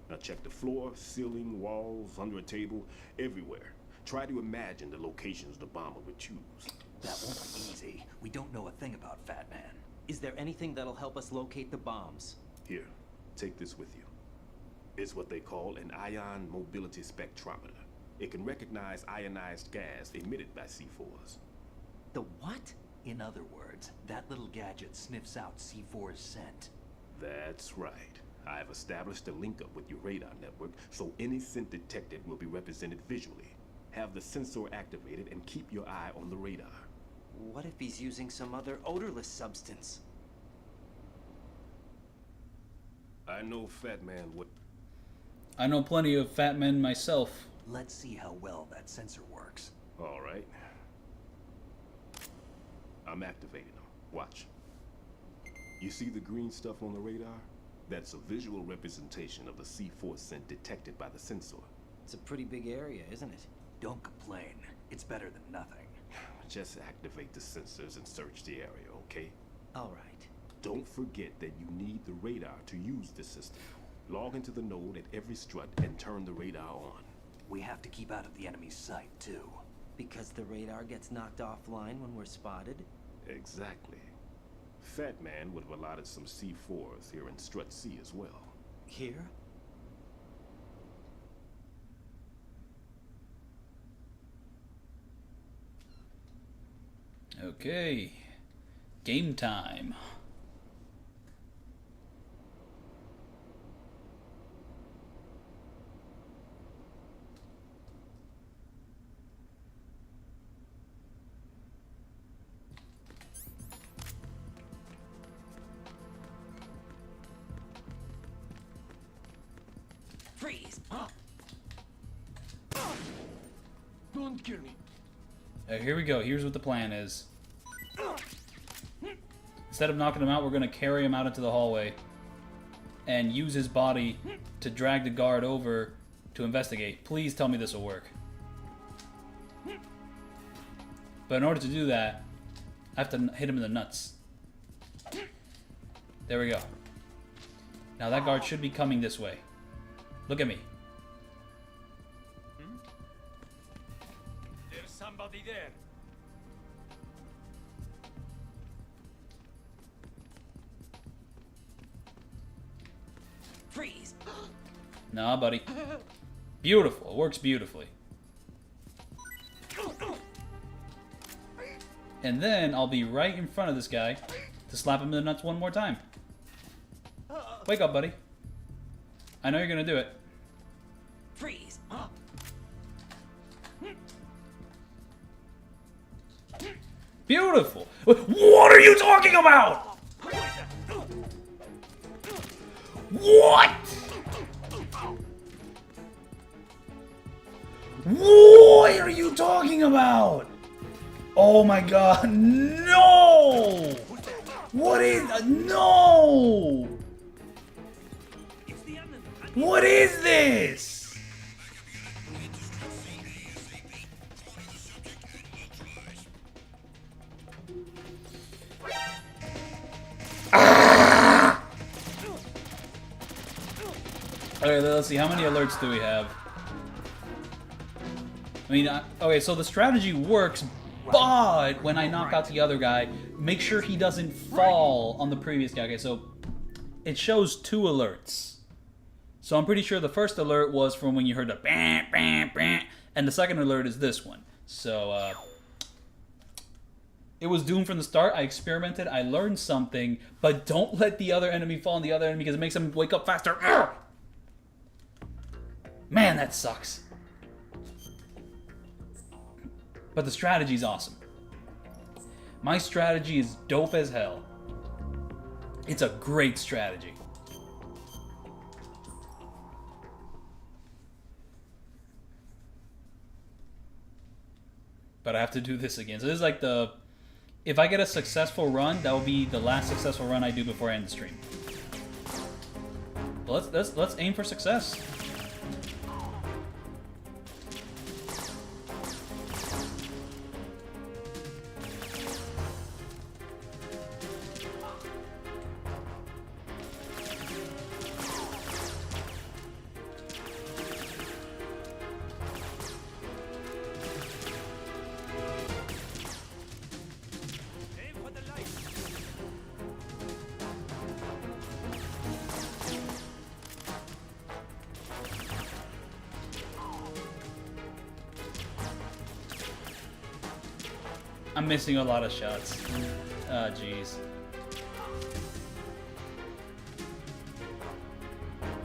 Now check the floor, ceiling, walls, under a table, everywhere. Try to imagine the locations the bomber would choose. That won't be easy. We don't know a thing about Fat Man. Is there anything that'll help us locate the bombs? Here, take this with you. It's what they call an ion mobility spectrometer. It can recognize ionized gas emitted by C4s. The what? In other words, that little gadget sniffs out C4's scent. That's right. I've established a link up with your radar network, so any scent detected will be represented visually. Have the sensor activated and keep your eye on the radar. What if he's using some other odorless substance? I know Fat Man would... I know plenty of fat men myself. Let's see how well that sensor works. All right. I'm activating them. Watch. You see the green stuff on the radar? That's a visual representation of the C4 scent detected by the sensor. It's a pretty big area, isn't it? Don't complain. It's better than nothing. Just activate the sensors and search the area, okay? All right. Don't forget that you need the radar to use the system. Log into the node at every strut and turn the radar on. We have to keep out of the enemy's sight, too. Because the radar gets knocked offline when we're spotted? Exactly. Fat Man would have allotted some C4s here in Strut C as well. Here? Okay. Game time. Freeze! Don't kill me. Here we go. Here's what the plan is. Instead of knocking him out, we're going to carry him out into the hallway and use his body to drag the guard over to investigate. Please tell me this will work. But in order to do that, I have to hit him in the nuts. There we go. Now that guard should be coming this way. Look at me. There's somebody there. Freeze! Nah, buddy. Beautiful. It works beautifully. And then I'll be right in front of this guy to slap him in the nuts one more time. Wake up, buddy. I know you're gonna do it. Freeze! Beautiful. What are you talking about? What? What are you talking about? Oh my god, no! What is... no! What is this? Ah! Alright, let's see, how many alerts do we have? I mean, okay, so the strategy works, but when I knock out the other guy, make sure he doesn't fall on the previous guy. Okay, so it shows 2 alerts. So I'm pretty sure the first alert was from when you heard the bam, bam, bam, and the second alert is this one. So, it was doomed from the start. I experimented, I learned something, but don't let the other enemy fall on the other enemy because it makes them wake up faster. Urgh! Man, that sucks. But the strategy's awesome. My strategy is dope as hell. It's a great strategy. But I have to do this again. So this is like the... If I get a successful run, that will be the last successful run I do before I end the stream. But let's aim for success. I'm missing a lot of shots. Ah, jeez.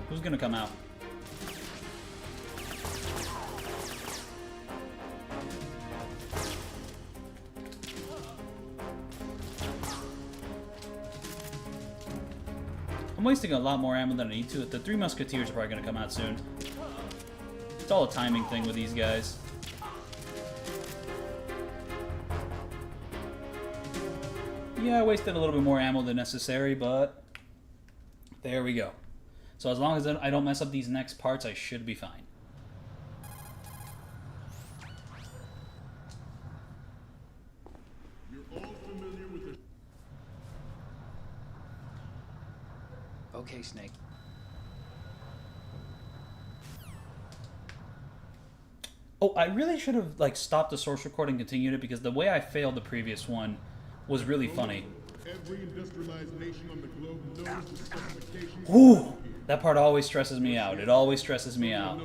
Who's gonna come out? I'm wasting a lot more ammo than I need to. The 3 Musketeers are probably gonna come out soon. It's all a timing thing with these guys. Yeah, I wasted a little bit more ammo than necessary, but there we go. So as long as I don't mess up these next parts, I should be fine. You're all familiar with the... Okay, Snake. Oh, I really should have like stopped the source record and continued it because the way I failed the previous one was really funny. Every industrialized nation on the globe knows the specifications. Ooh, that part always stresses me out. It always stresses me out.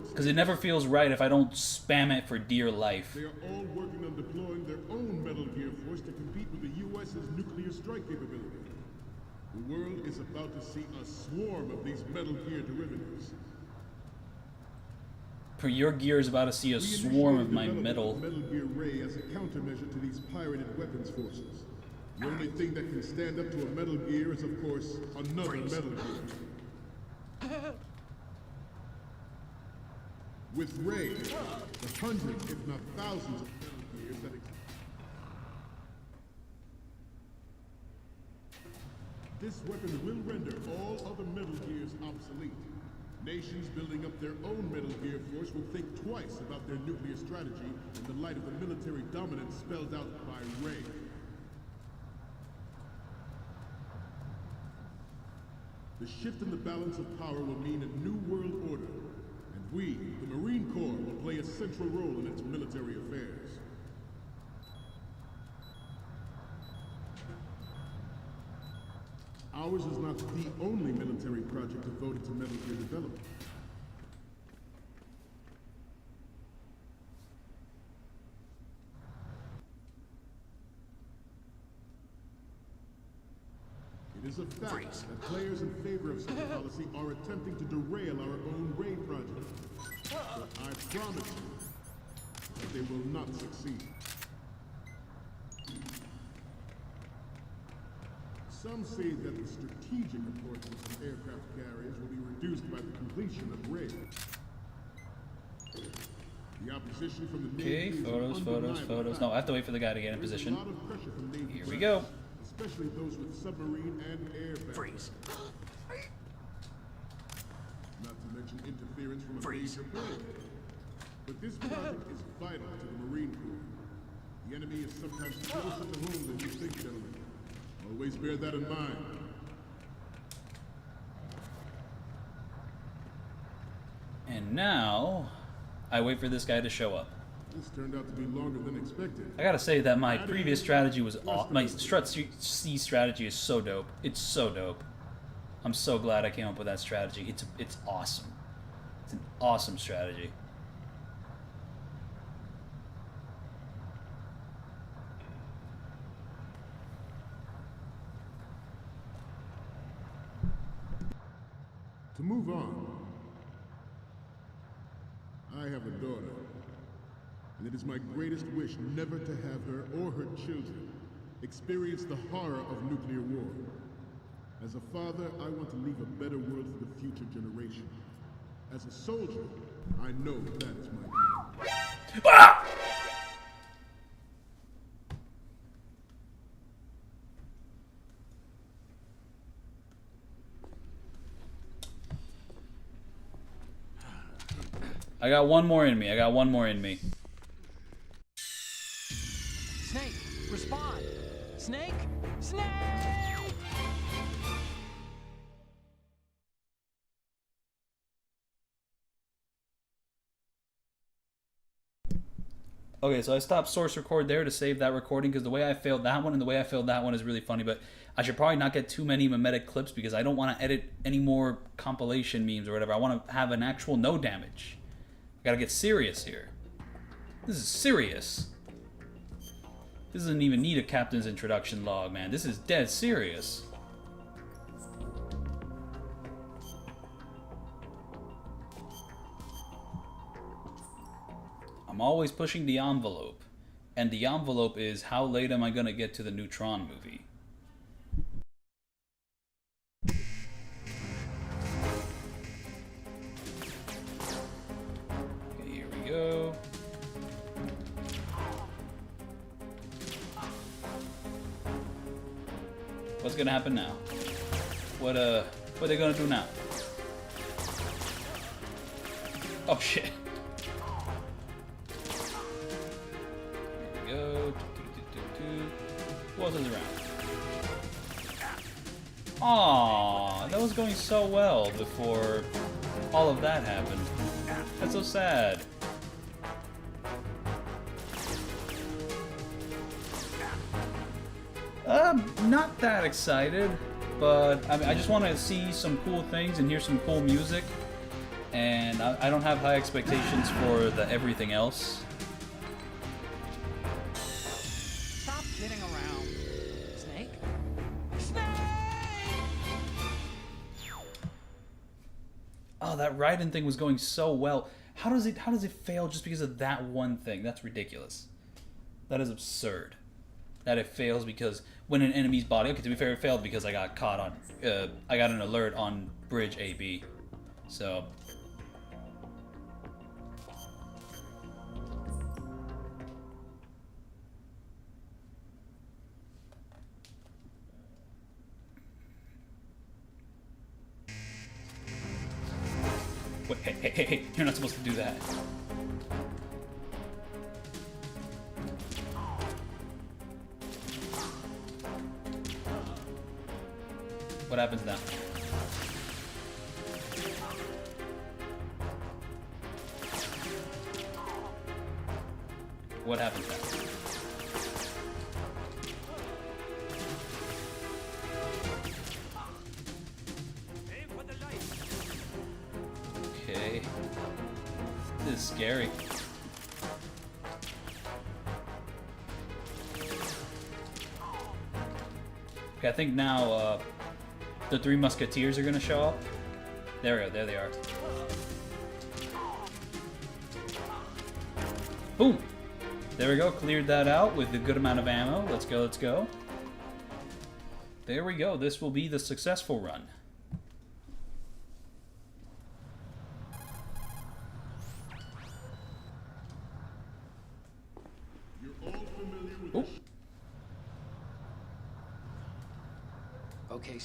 Because it never feels right if I don't spam it for dear life. They are all working on deploying their own Metal Gear force to compete with the U.S.'s nuclear strike capability. The world is about to see a swarm of these Metal Gear derivatives. For your gear is about to see a swarm of my metal. Metal Gear Ray as a countermeasure to these pirated weapons forces. The only thing that can stand up to a Metal Gear is, of course, another Metal Gear. With Ray, the hundreds, if not thousands of Metal Gears that exist. This weapon will render all other Metal Gears obsolete. Nations building up their own Metal Gear force will think twice about their nuclear strategy in the light of the military dominance spelled out by Ray. The shift in the balance of power will mean a new world order, and we, the Marine Corps, will play a central role in its military affairs. Ours is not the only military project devoted to Metal Gear development. It is a fact that players in favor of such a policy are attempting to derail our own Ray project. But I promise you that they will not succeed. Some say that the strategic importance of aircraft carriers will be reduced by the completion of Ray. The opposition from the Okay, Navy is photos. undeniable. No, I have to wait for the guy to get in There is a position. lot of pressure from Navy Here we pilots, go. especially those with submarine and air battles. Freeze. Not to mention interference from a Freeze. major player. But this project is vital to the Marine Corps. The enemy is sometimes closer to home than you think, gentlemen. Always bear that in mind. And now, I wait for this guy to show up. This turned out to be longer than expected. I gotta say that my previous strategy was my strut C strategy is so dope. It's so dope. I'm so glad I came up with that strategy. It's awesome. It's an awesome strategy. To move on, I have a daughter, and it is my greatest wish never to have her or her children experience the horror of nuclear war. As a father, I want to leave a better world for the future generation. As a soldier, I know that is my duty. Ah! I got one more in me. I got one more in me. Snake, respond! Snake! Snake! Okay, so I stopped source record there to save that recording because the way I failed that one and the way I failed that one is really funny, but I should probably not get too many mimetic clips because I don't want to edit any more compilation memes or whatever. I want to have an actual no damage. I gotta get serious here. This is serious. This doesn't even need a captain's introduction log, man. This is dead serious. I'm always pushing the envelope. And the envelope is how late am I gonna get to the Neutron movie? Okay, here we go. What's gonna happen now? What are they gonna do now? Oh shit. Here we go. Who else is around? Aww, that was going so well before all of that happened. That's so sad. Not that excited, but I mean, I just want to see some cool things and hear some cool music, and I don't have high expectations for the everything else. Stop kidding around. Snake? Snake! Oh, that Raiden thing was going so well. How does it fail just because of that one thing? That's ridiculous. That is absurd. That it fails because when an enemy's body... Okay, to be fair, it failed because I got caught on... I got an alert on bridge AB. So... Wait, hey, you're not supposed to do that. What happens now? What happens now? Okay. This is scary. Okay, I think now, the Three Musketeers are gonna show up. There we go, there they are. Boom! There we go, cleared that out with a good amount of ammo. Let's go, let's go. There we go, this will be the successful run. You're all familiar with Ooh. Okay.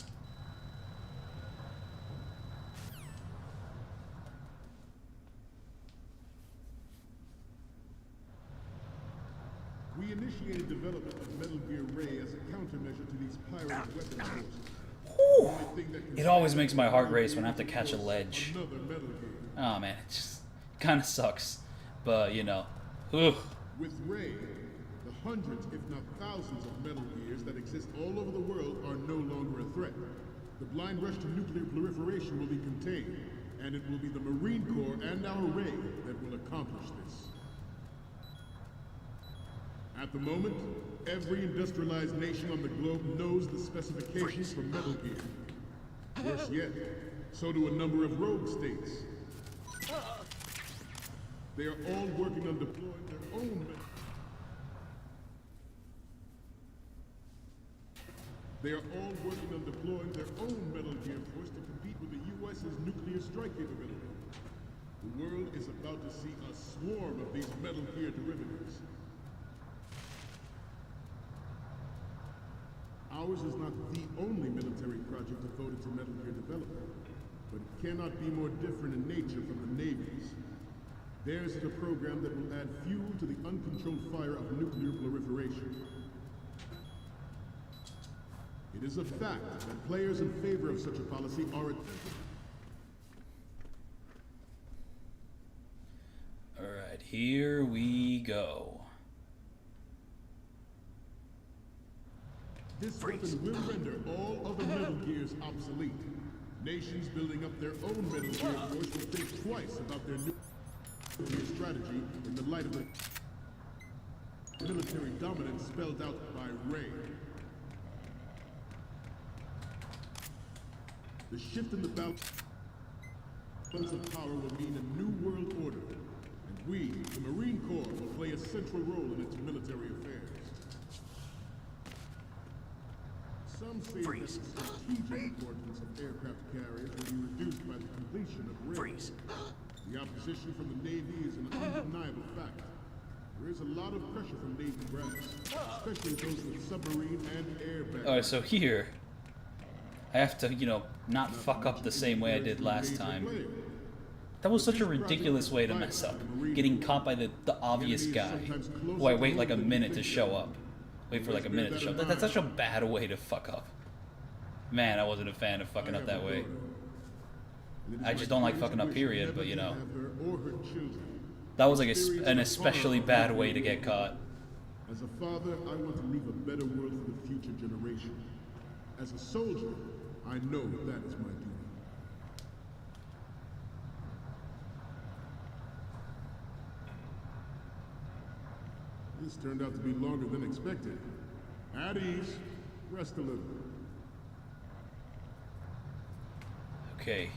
We initiated development of Metal Gear Ray as a countermeasure to these pirate weapon forces. The only thing that can It always stand makes my heart Metal race Gear when I have to is, of catch a course, ledge. Another Metal Gear. Oh man, it just kind of sucks. But, you know. Ugh. With Ray, the hundreds, if not thousands of Metal Gears that exist all over the world are no longer a threat. The blind rush to nuclear proliferation will be contained, and it will be the Marine Corps and our Ray that will accomplish this. At the moment, every industrialized nation on the globe knows the specifications for Metal Gear. Worse yet, so do a number of rogue states. They are all working on deploying their own Metal Gear force to compete with the U.S.'s nuclear strike capability. The world is about to see a swarm of these Metal Gear derivatives. Ours is not the only military project devoted to Metal Gear development, but it cannot be more different in nature from the Navy's. Theirs is a program that will add fuel to the uncontrolled fire of nuclear proliferation. It is a fact that players in favor of such a policy are attempting. Alright, here we go. This weapon will render all other Metal Gears obsolete. Nations building up their own Metal Gear force will think twice about their nuclear strategy in the light of the military dominance spelled out by Ray. The shift in the balance of power will mean a new world order, and we, the Marine Corps, will play a central role in its military affairs. Some say that the strategic importance of aircraft carriers will be reduced by the completion of rails. The opposition from the Navy is an undeniable fact. There is a lot of pressure from Navy brass, especially those with submarine and air baggage. Alright, so here, I have to, you know, not fuck up the same way I did last time. That was such a ridiculous way to mess up. Getting caught by the obvious guy. Who I wait like a minute to show up. Wait for like a minute to show up. That's such a bad way to fuck up. Man, I wasn't a fan of fucking up that way. I just don't like fucking up, period, but you know. That was like an especially bad way to get caught. As a father, I want to leave a better world for the future generation. As a soldier, I know that is my duty. This turned out to be longer than expected. At ease, rest a little. Okay,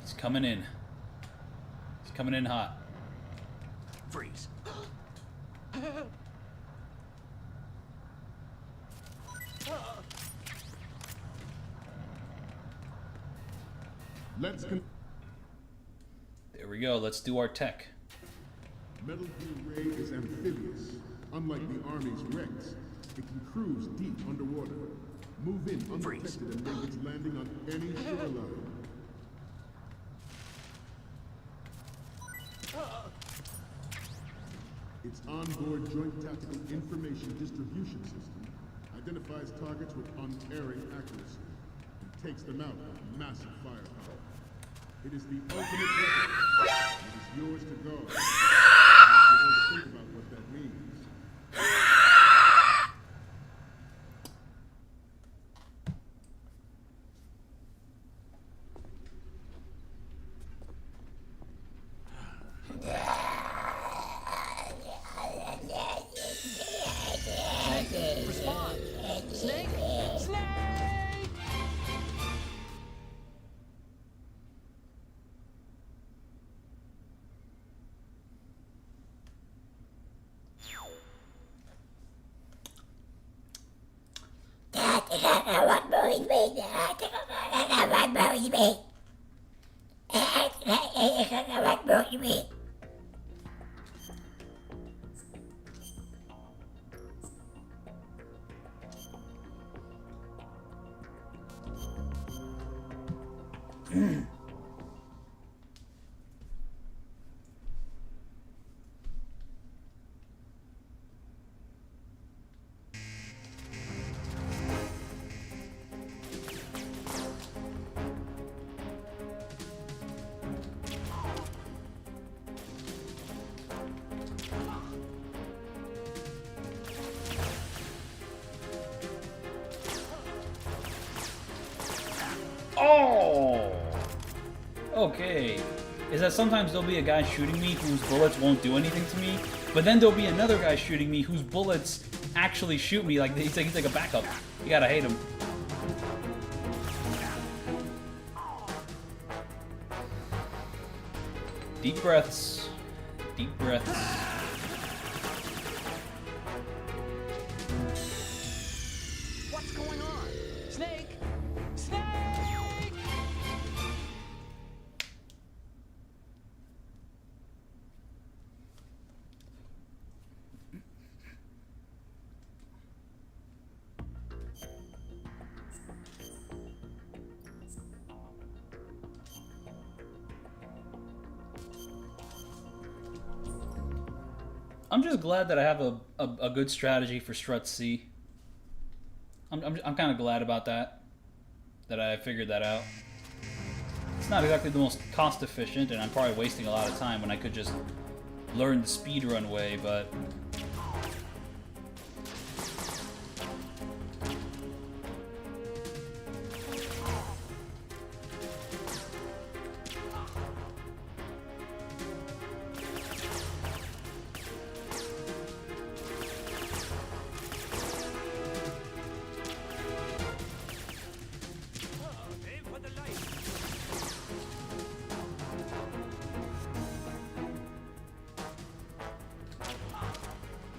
he's coming in. He's coming in hot. Freeze. There we go, let's do our tech. Metal Gear Ray is amphibious. Unlike the Army's Rex, it can cruise deep underwater, move in undetected and make its landing on any shoreline. Its onboard Joint Tactical Information Distribution System identifies targets with unerring accuracy and takes them out with massive firepower. It is the ultimate weapon. It is yours to guard. You have to think about what that means. Respond! Snake! Snake! Oh! Okay. Is that sometimes there'll be a guy shooting me whose bullets won't do anything to me, but then there'll be another guy shooting me whose bullets actually shoot me, like he's like a backup. You gotta hate him. Deep breaths. Deep breaths. What's going on? Snake! Snake! I'm just glad that I have a good strategy for Strut C. I'm kind of glad about that. That I figured that out. It's not exactly the most cost efficient, and I'm probably wasting a lot of time when I could just learn the speedrun way, but...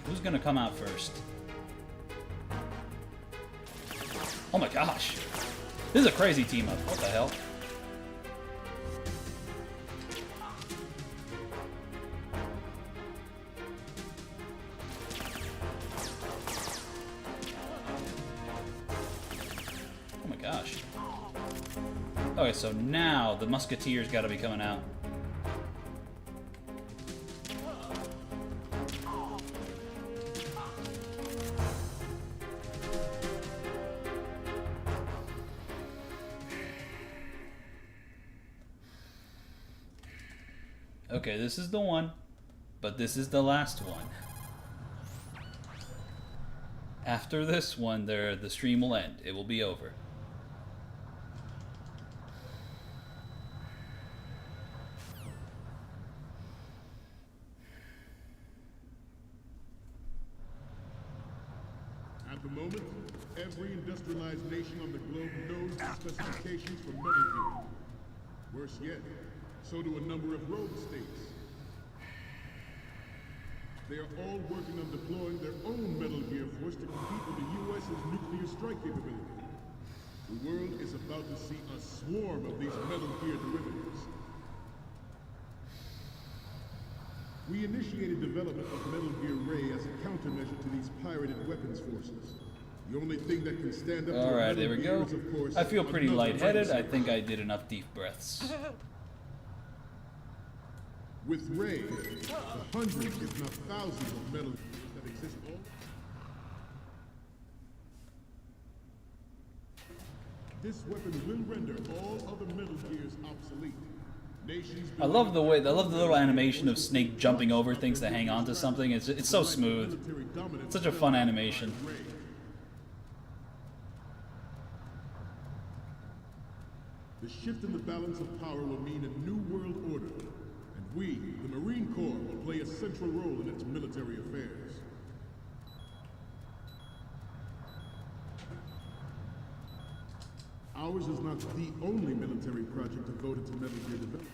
Who's gonna come out first? Oh my gosh. This is a crazy team up. What the hell? Oh my gosh. Okay, so now the Musketeers gotta be coming out. Okay, this is the one, but this is the last one. After this one, the stream will end. It will be over. At the moment, every industrialized nation on the globe knows the specifications for Metal Gear. Worse yet, so do a number of rogue states. They are all working on deploying their own Metal Gear force to compete with the U.S.'s nuclear strike capability. The world is about to see a swarm of these Metal Gear derivatives. We initiated development of Metal Gear Ray as a countermeasure to these pirated weapons forces. The only thing that can stand up to Alright, Metal there we Gear go. is, of course, I feel pretty another lightheaded. I lightsaber. think I did enough deep breaths. With Ray, the hundreds, if not thousands, of Metal Gears that exist all... This weapon will render all other Metal Gears obsolete. Nations I love the way, I love the little animation of Snake jumping over things to hang on to something. It's so smooth. It's such a fun animation. The shift in the balance of power will mean a new world order, and we, the Marine Corps, will play a central role in its military affairs. Ours is not the only military project devoted to Metal Gear development.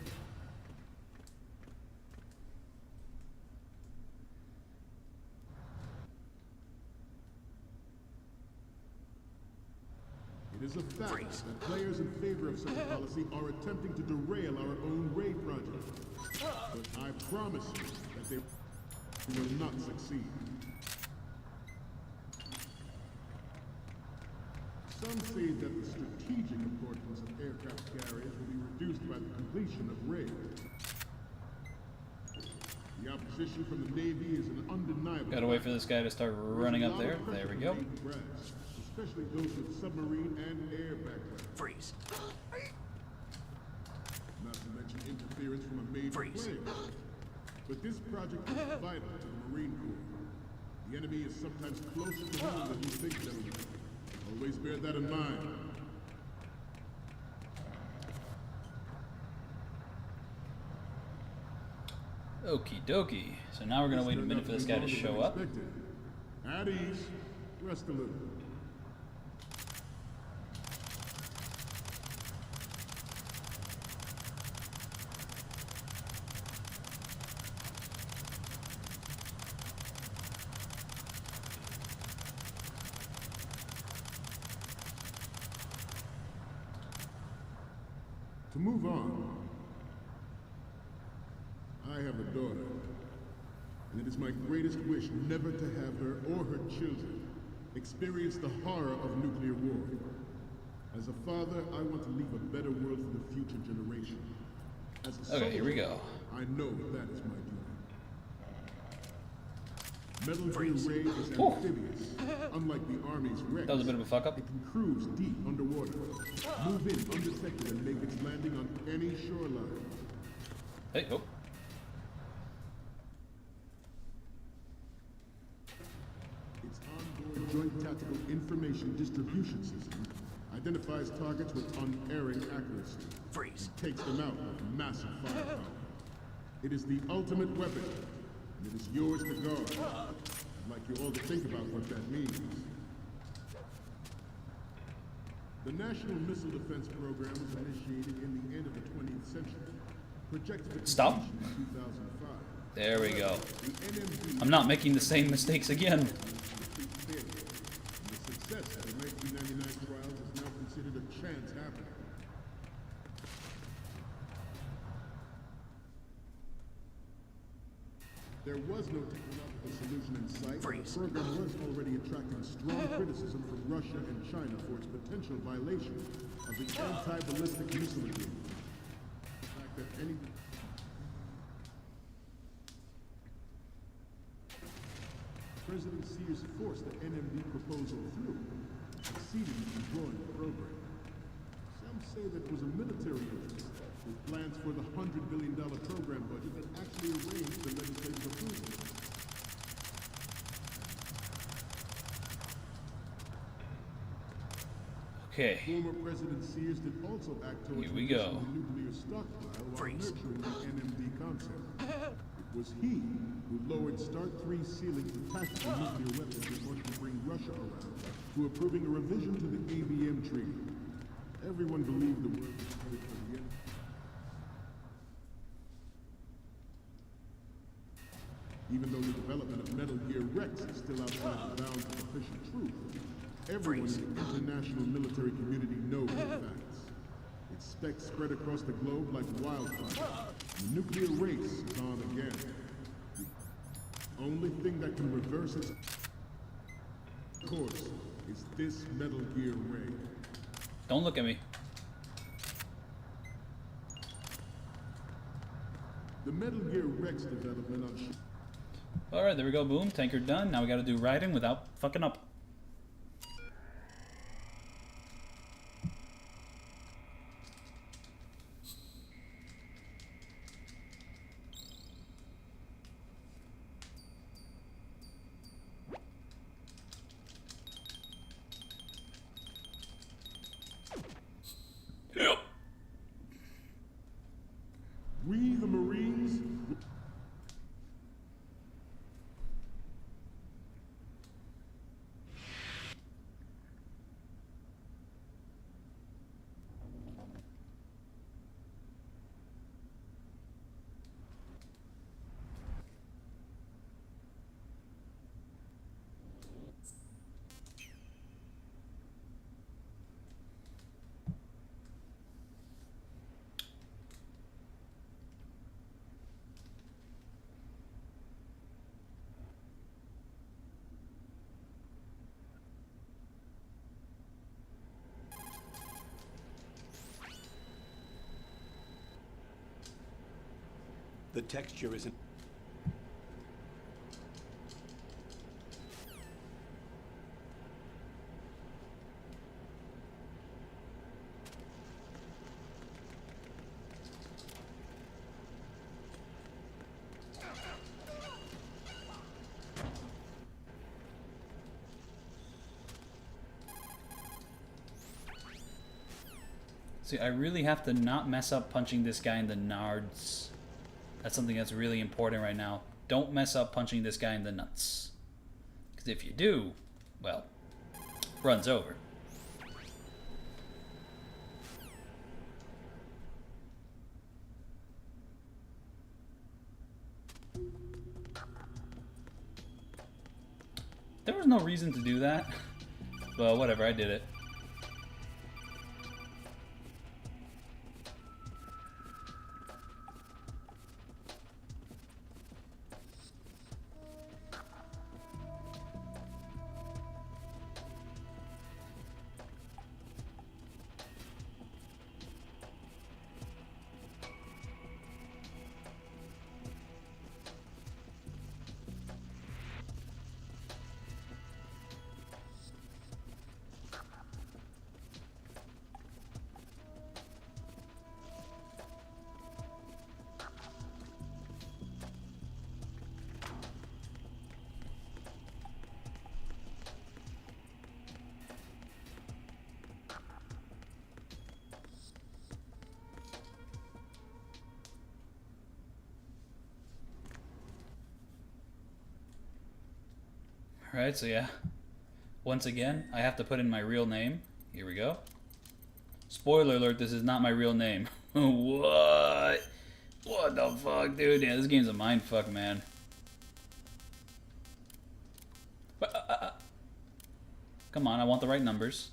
It is a fact that players in favor of such a policy are attempting to derail our own Ray project. But I promise you that they will not succeed. Some say that the strategic importance of aircraft carriers will be reduced by the completion of Ray. The opposition from the Navy is an undeniable... Gotta wait for this guy to start running up there. There we go. Especially those with submarine and air background. Freeze. Not to mention interference from a major player. But this project is vital to the Marine Corps. The enemy is sometimes closer to home than you think, gentlemen. Always bear that in mind. Okie dokie. So now we're gonna wait a minute for this guy to show up. At ease. Rest a little. To move on, I have a daughter, and it is my greatest wish never to have her or her children experience the horror of nuclear war. As a father, I want to leave a better world for the future generation. As a Okay, here we soldier, go. I know that is my duty. Metal Gear Ray is Whew. amphibious, unlike the Army's Rex. That was a bit of a fuck up. It can cruise deep underwater, move in undetected, and make its landing on any shoreline. Hey, oh. Its onboard Joint Tactical Information Distribution System identifies targets with unerring accuracy. Freeze. And takes them out with massive firepower. It is the ultimate weapon, and it is yours to guard. I'd like you all to think about what that means. The National Missile Defense Program was initiated in the end of the 20th century. Projected to Stop. completion in 2005. There we go. The NMD I'm not making the same mistakes again. complete failure. And the success of the 1999 trials is now considered a chance happening. There was no technological solution in sight. Freeze. The program was already attracting strong criticism from Russia and China for its potential violation of the anti-ballistic missile agreement. The fact that any President Sears forced the NMD proposal through, succeeding in drawing the program. Some say that it was a military interest, with plans for the $100 billion program budget that actually arranged the legislative approval. Okay. Former President Sears did also act towards Here we go. reducing the nuclear stockpile while Freeze. nurturing the NMD concept. It was he who lowered Start 3 ceilings to tactical nuclear weapons in order to bring Russia around to approving a revision to the ABM treaty. Everyone believed the word was headed for the end. Even though the development of Metal Gear Rex is still outside the bounds of official truth, everyone in the international military community knows the facts. Its specs spread across the globe like wildfire. The nuclear race is on again. The only thing that can reverse its course is this Metal Gear Ray. Don't look at me. The Metal Gear Rex development on Alright, there we go. Boom. Tanker done. Now we gotta do riding without fucking up. Yep. We, the Marines, The texture isn't. See, I really have to not mess up punching this guy in the nards. That's something that's really important right now. Don't mess up punching this guy in the nuts. Because if you do, well, run's over. There was no reason to do that. Well, whatever, I did it. Alright, so yeah. Once again, I have to put in my real name. Here we go. Spoiler alert, this is not my real name. What? What the fuck, dude? Yeah, this game's a mindfuck, man. But, come on, I want the right numbers.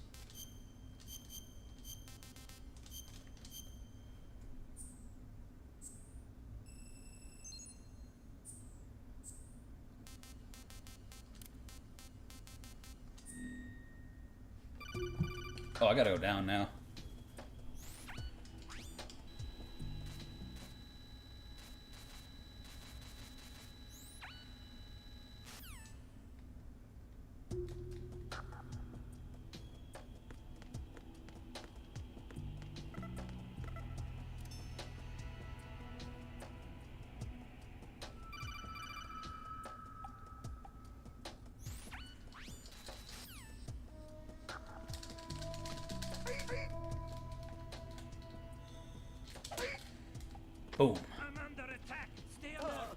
Oh, I gotta go down now. Boom. I'm under attack. Stay alert.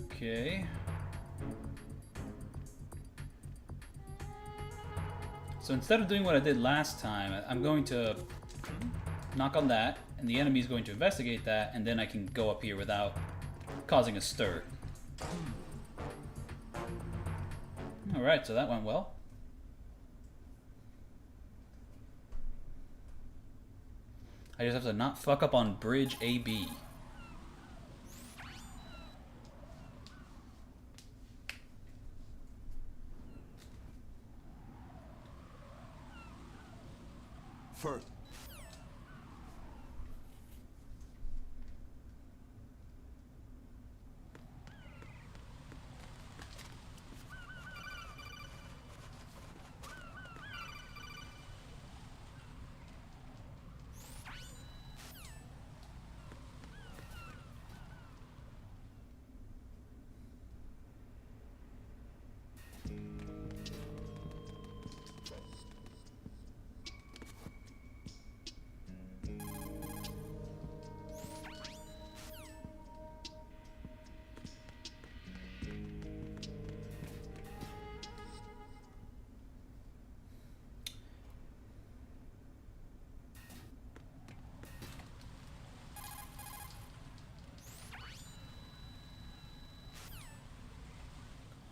Okay. So instead of doing what I did last time, I'm going to knock on that, and the enemy is going to investigate that, and then I can go up here without causing a stir. Alright, so that went well. I just have to not fuck up on bridge AB. First.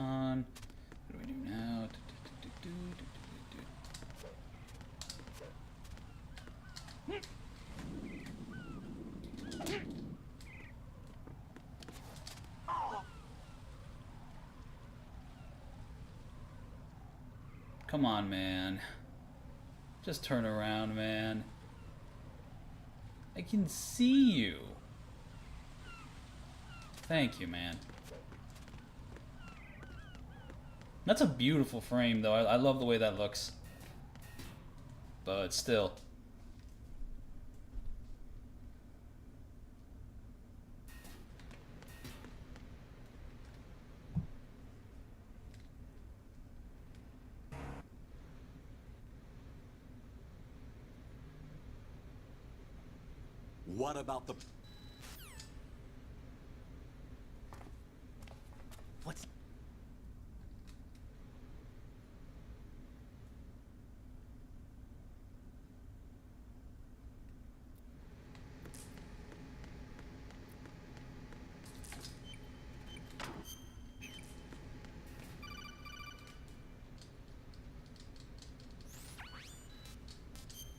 On. What do we do now? Come on, man. Just turn around, man. I can see you. Thank you, man. That's a beautiful frame, though. I love the way that looks. But still. What about the... What's...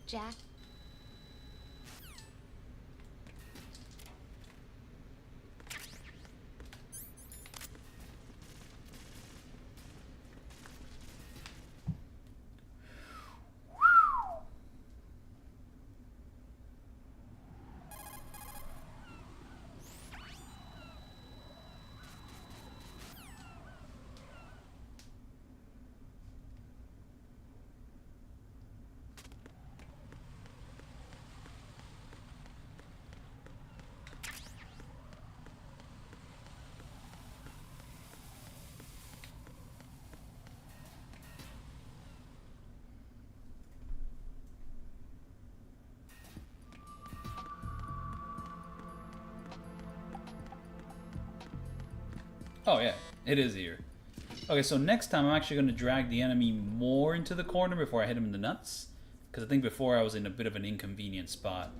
Jack? Oh yeah, it is here. Okay, so next time I'm actually going to drag the enemy more into the corner before I hit him in the nuts. Because I think before I was in a bit of an inconvenient spot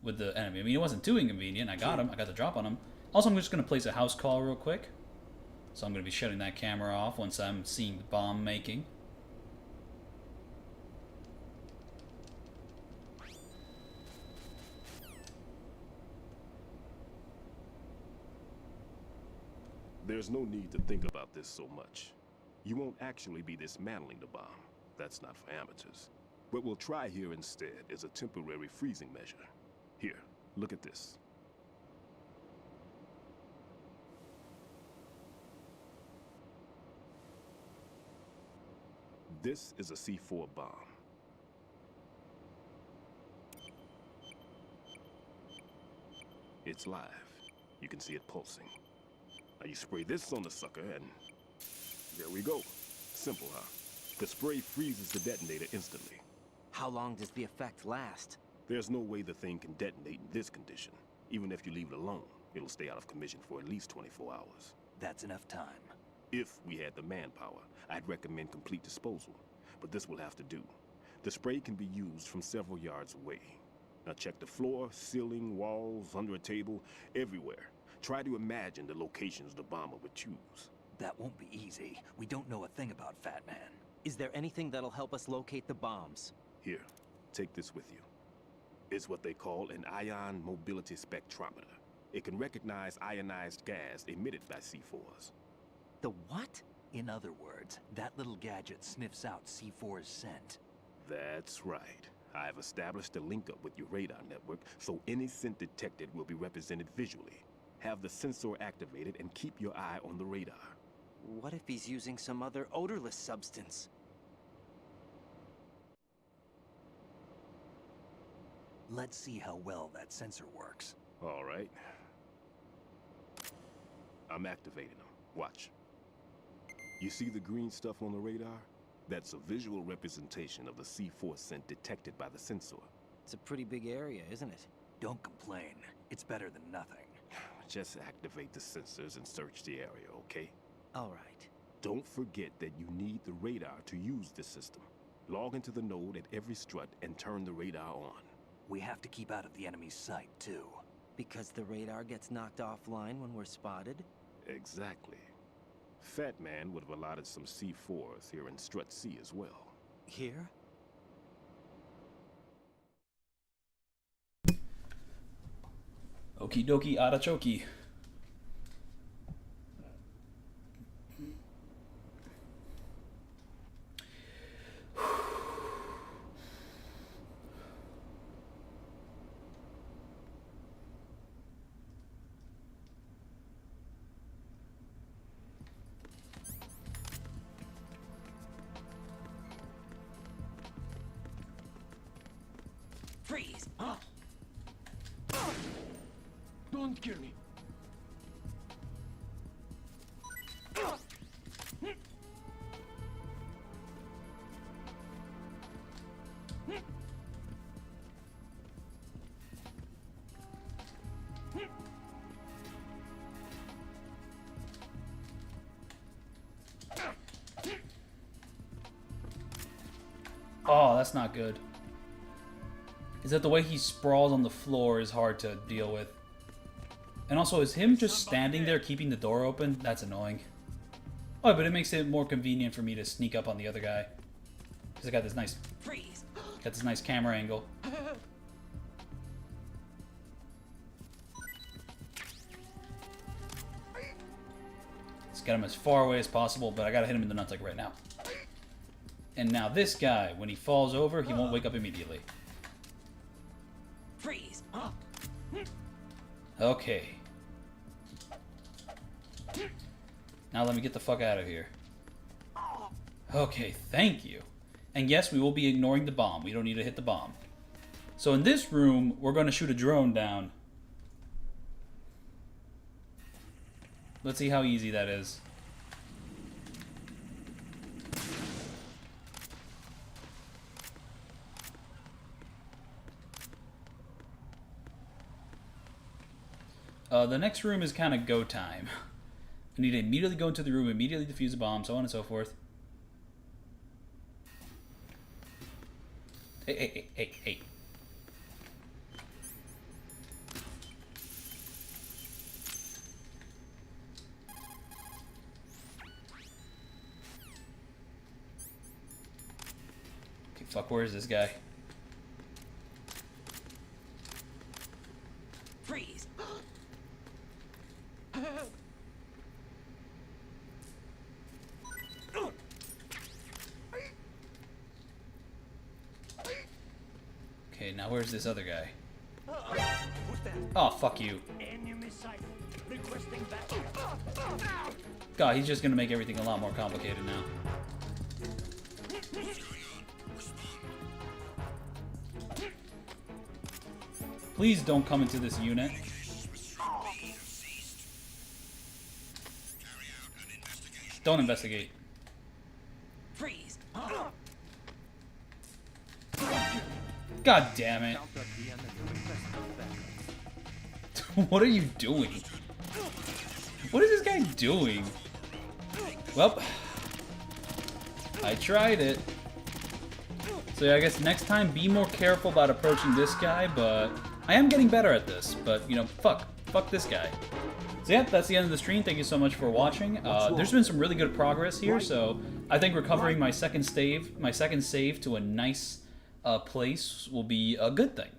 with the enemy. I mean, it wasn't too inconvenient. I got him. I got the drop on him. Also, I'm just going to place a house call real quick. So I'm going to be shutting that camera off once I'm seeing the bomb making. There's no need to think about this so much. You won't actually be dismantling the bomb. That's not for amateurs. What we'll try here instead is a temporary freezing measure. Here, look at this. This is a C4 bomb. It's live. You can see it pulsing. Now you spray this on the sucker and there we go. Simple, huh? The spray freezes the detonator instantly. How long does the effect last? There's no way the thing can detonate in this condition. Even if you leave it alone, it'll stay out of commission for at least 24 hours. That's enough time. If we had the manpower, I'd recommend complete disposal. But this will have to do. The spray can be used from several yards away. Now check the floor, ceiling, walls, under a table, everywhere. Try to imagine the locations the bomber would choose. That won't be easy. We don't know a thing about Fat Man. Is there anything that'll help us locate the bombs? Here, take this with you. It's what they call an ion mobility spectrometer. It can recognize ionized gas emitted by C4s. The what? In other words, that little gadget sniffs out C4's scent. That's right. I've established a link up with your radar network, so any scent detected will be represented visually. Have the sensor activated and keep your eye on the radar. What if he's using some other odorless substance? Let's see how well that sensor works. All right. I'm activating them. Watch. You see the green stuff on the radar? That's a visual representation of the C4 scent detected by the sensor. It's a pretty big area, isn't it? Don't complain. It's better than nothing. Just activate the sensors and search the area, okay? All right. Don't forget that you need the radar to use this system. Log into the node at every strut and turn the radar on. We have to keep out of the enemy's sight, too. Because the radar gets knocked offline when we're spotted? Exactly. Fat Man would have allotted some C4s here in Strut C as well. Here? Okie dokie, artichoke. Freeze! Don't kill me. Oh, that's not good. Is that the way he sprawls on the floor is hard to deal with. And also, is him just standing there keeping the door open? That's annoying. Oh, but it makes it more convenient for me to sneak up on the other guy. Because I got this nice camera angle. Let's get him as far away as possible, but I gotta hit him in the nuts like right now. And now this guy, when he falls over, he won't wake up immediately. Freeze! Okay. Now let me get the fuck out of here. Okay, thank you. And yes, we will be ignoring the bomb. We don't need to hit the bomb. So in this room, we're going to shoot a drone down. Let's see how easy that is. The next room is kind of go time. I need to immediately go into the room, immediately defuse the bomb, so on and so forth. Hey. Okay, fuck, where is this guy? Freeze! Okay, now where's this other guy? Oh, fuck you. God, he's just gonna make everything a lot more complicated now. Please don't come into this unit. Don't investigate. Freeze! God damn it. What are you doing? What is this guy doing? Well, I tried it. So yeah, I guess next time be more careful about approaching this guy, but I am getting better at this. But, you know, fuck this guy. So yeah, that's the end of the stream. Thank you so much for watching. There's been some really good progress here, so I think recovering my second save to a nice place will be a good thing.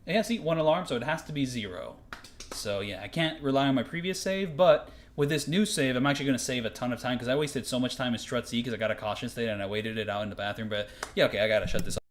It has to eat 1 alarm, so it has to be 0. So yeah, I can't rely on my previous save, but with this new save, I'm actually going to save a ton of time because I wasted so much time in Strut C because I got a caution state and I waited it out in the bathroom. But yeah, okay, I got to shut this off.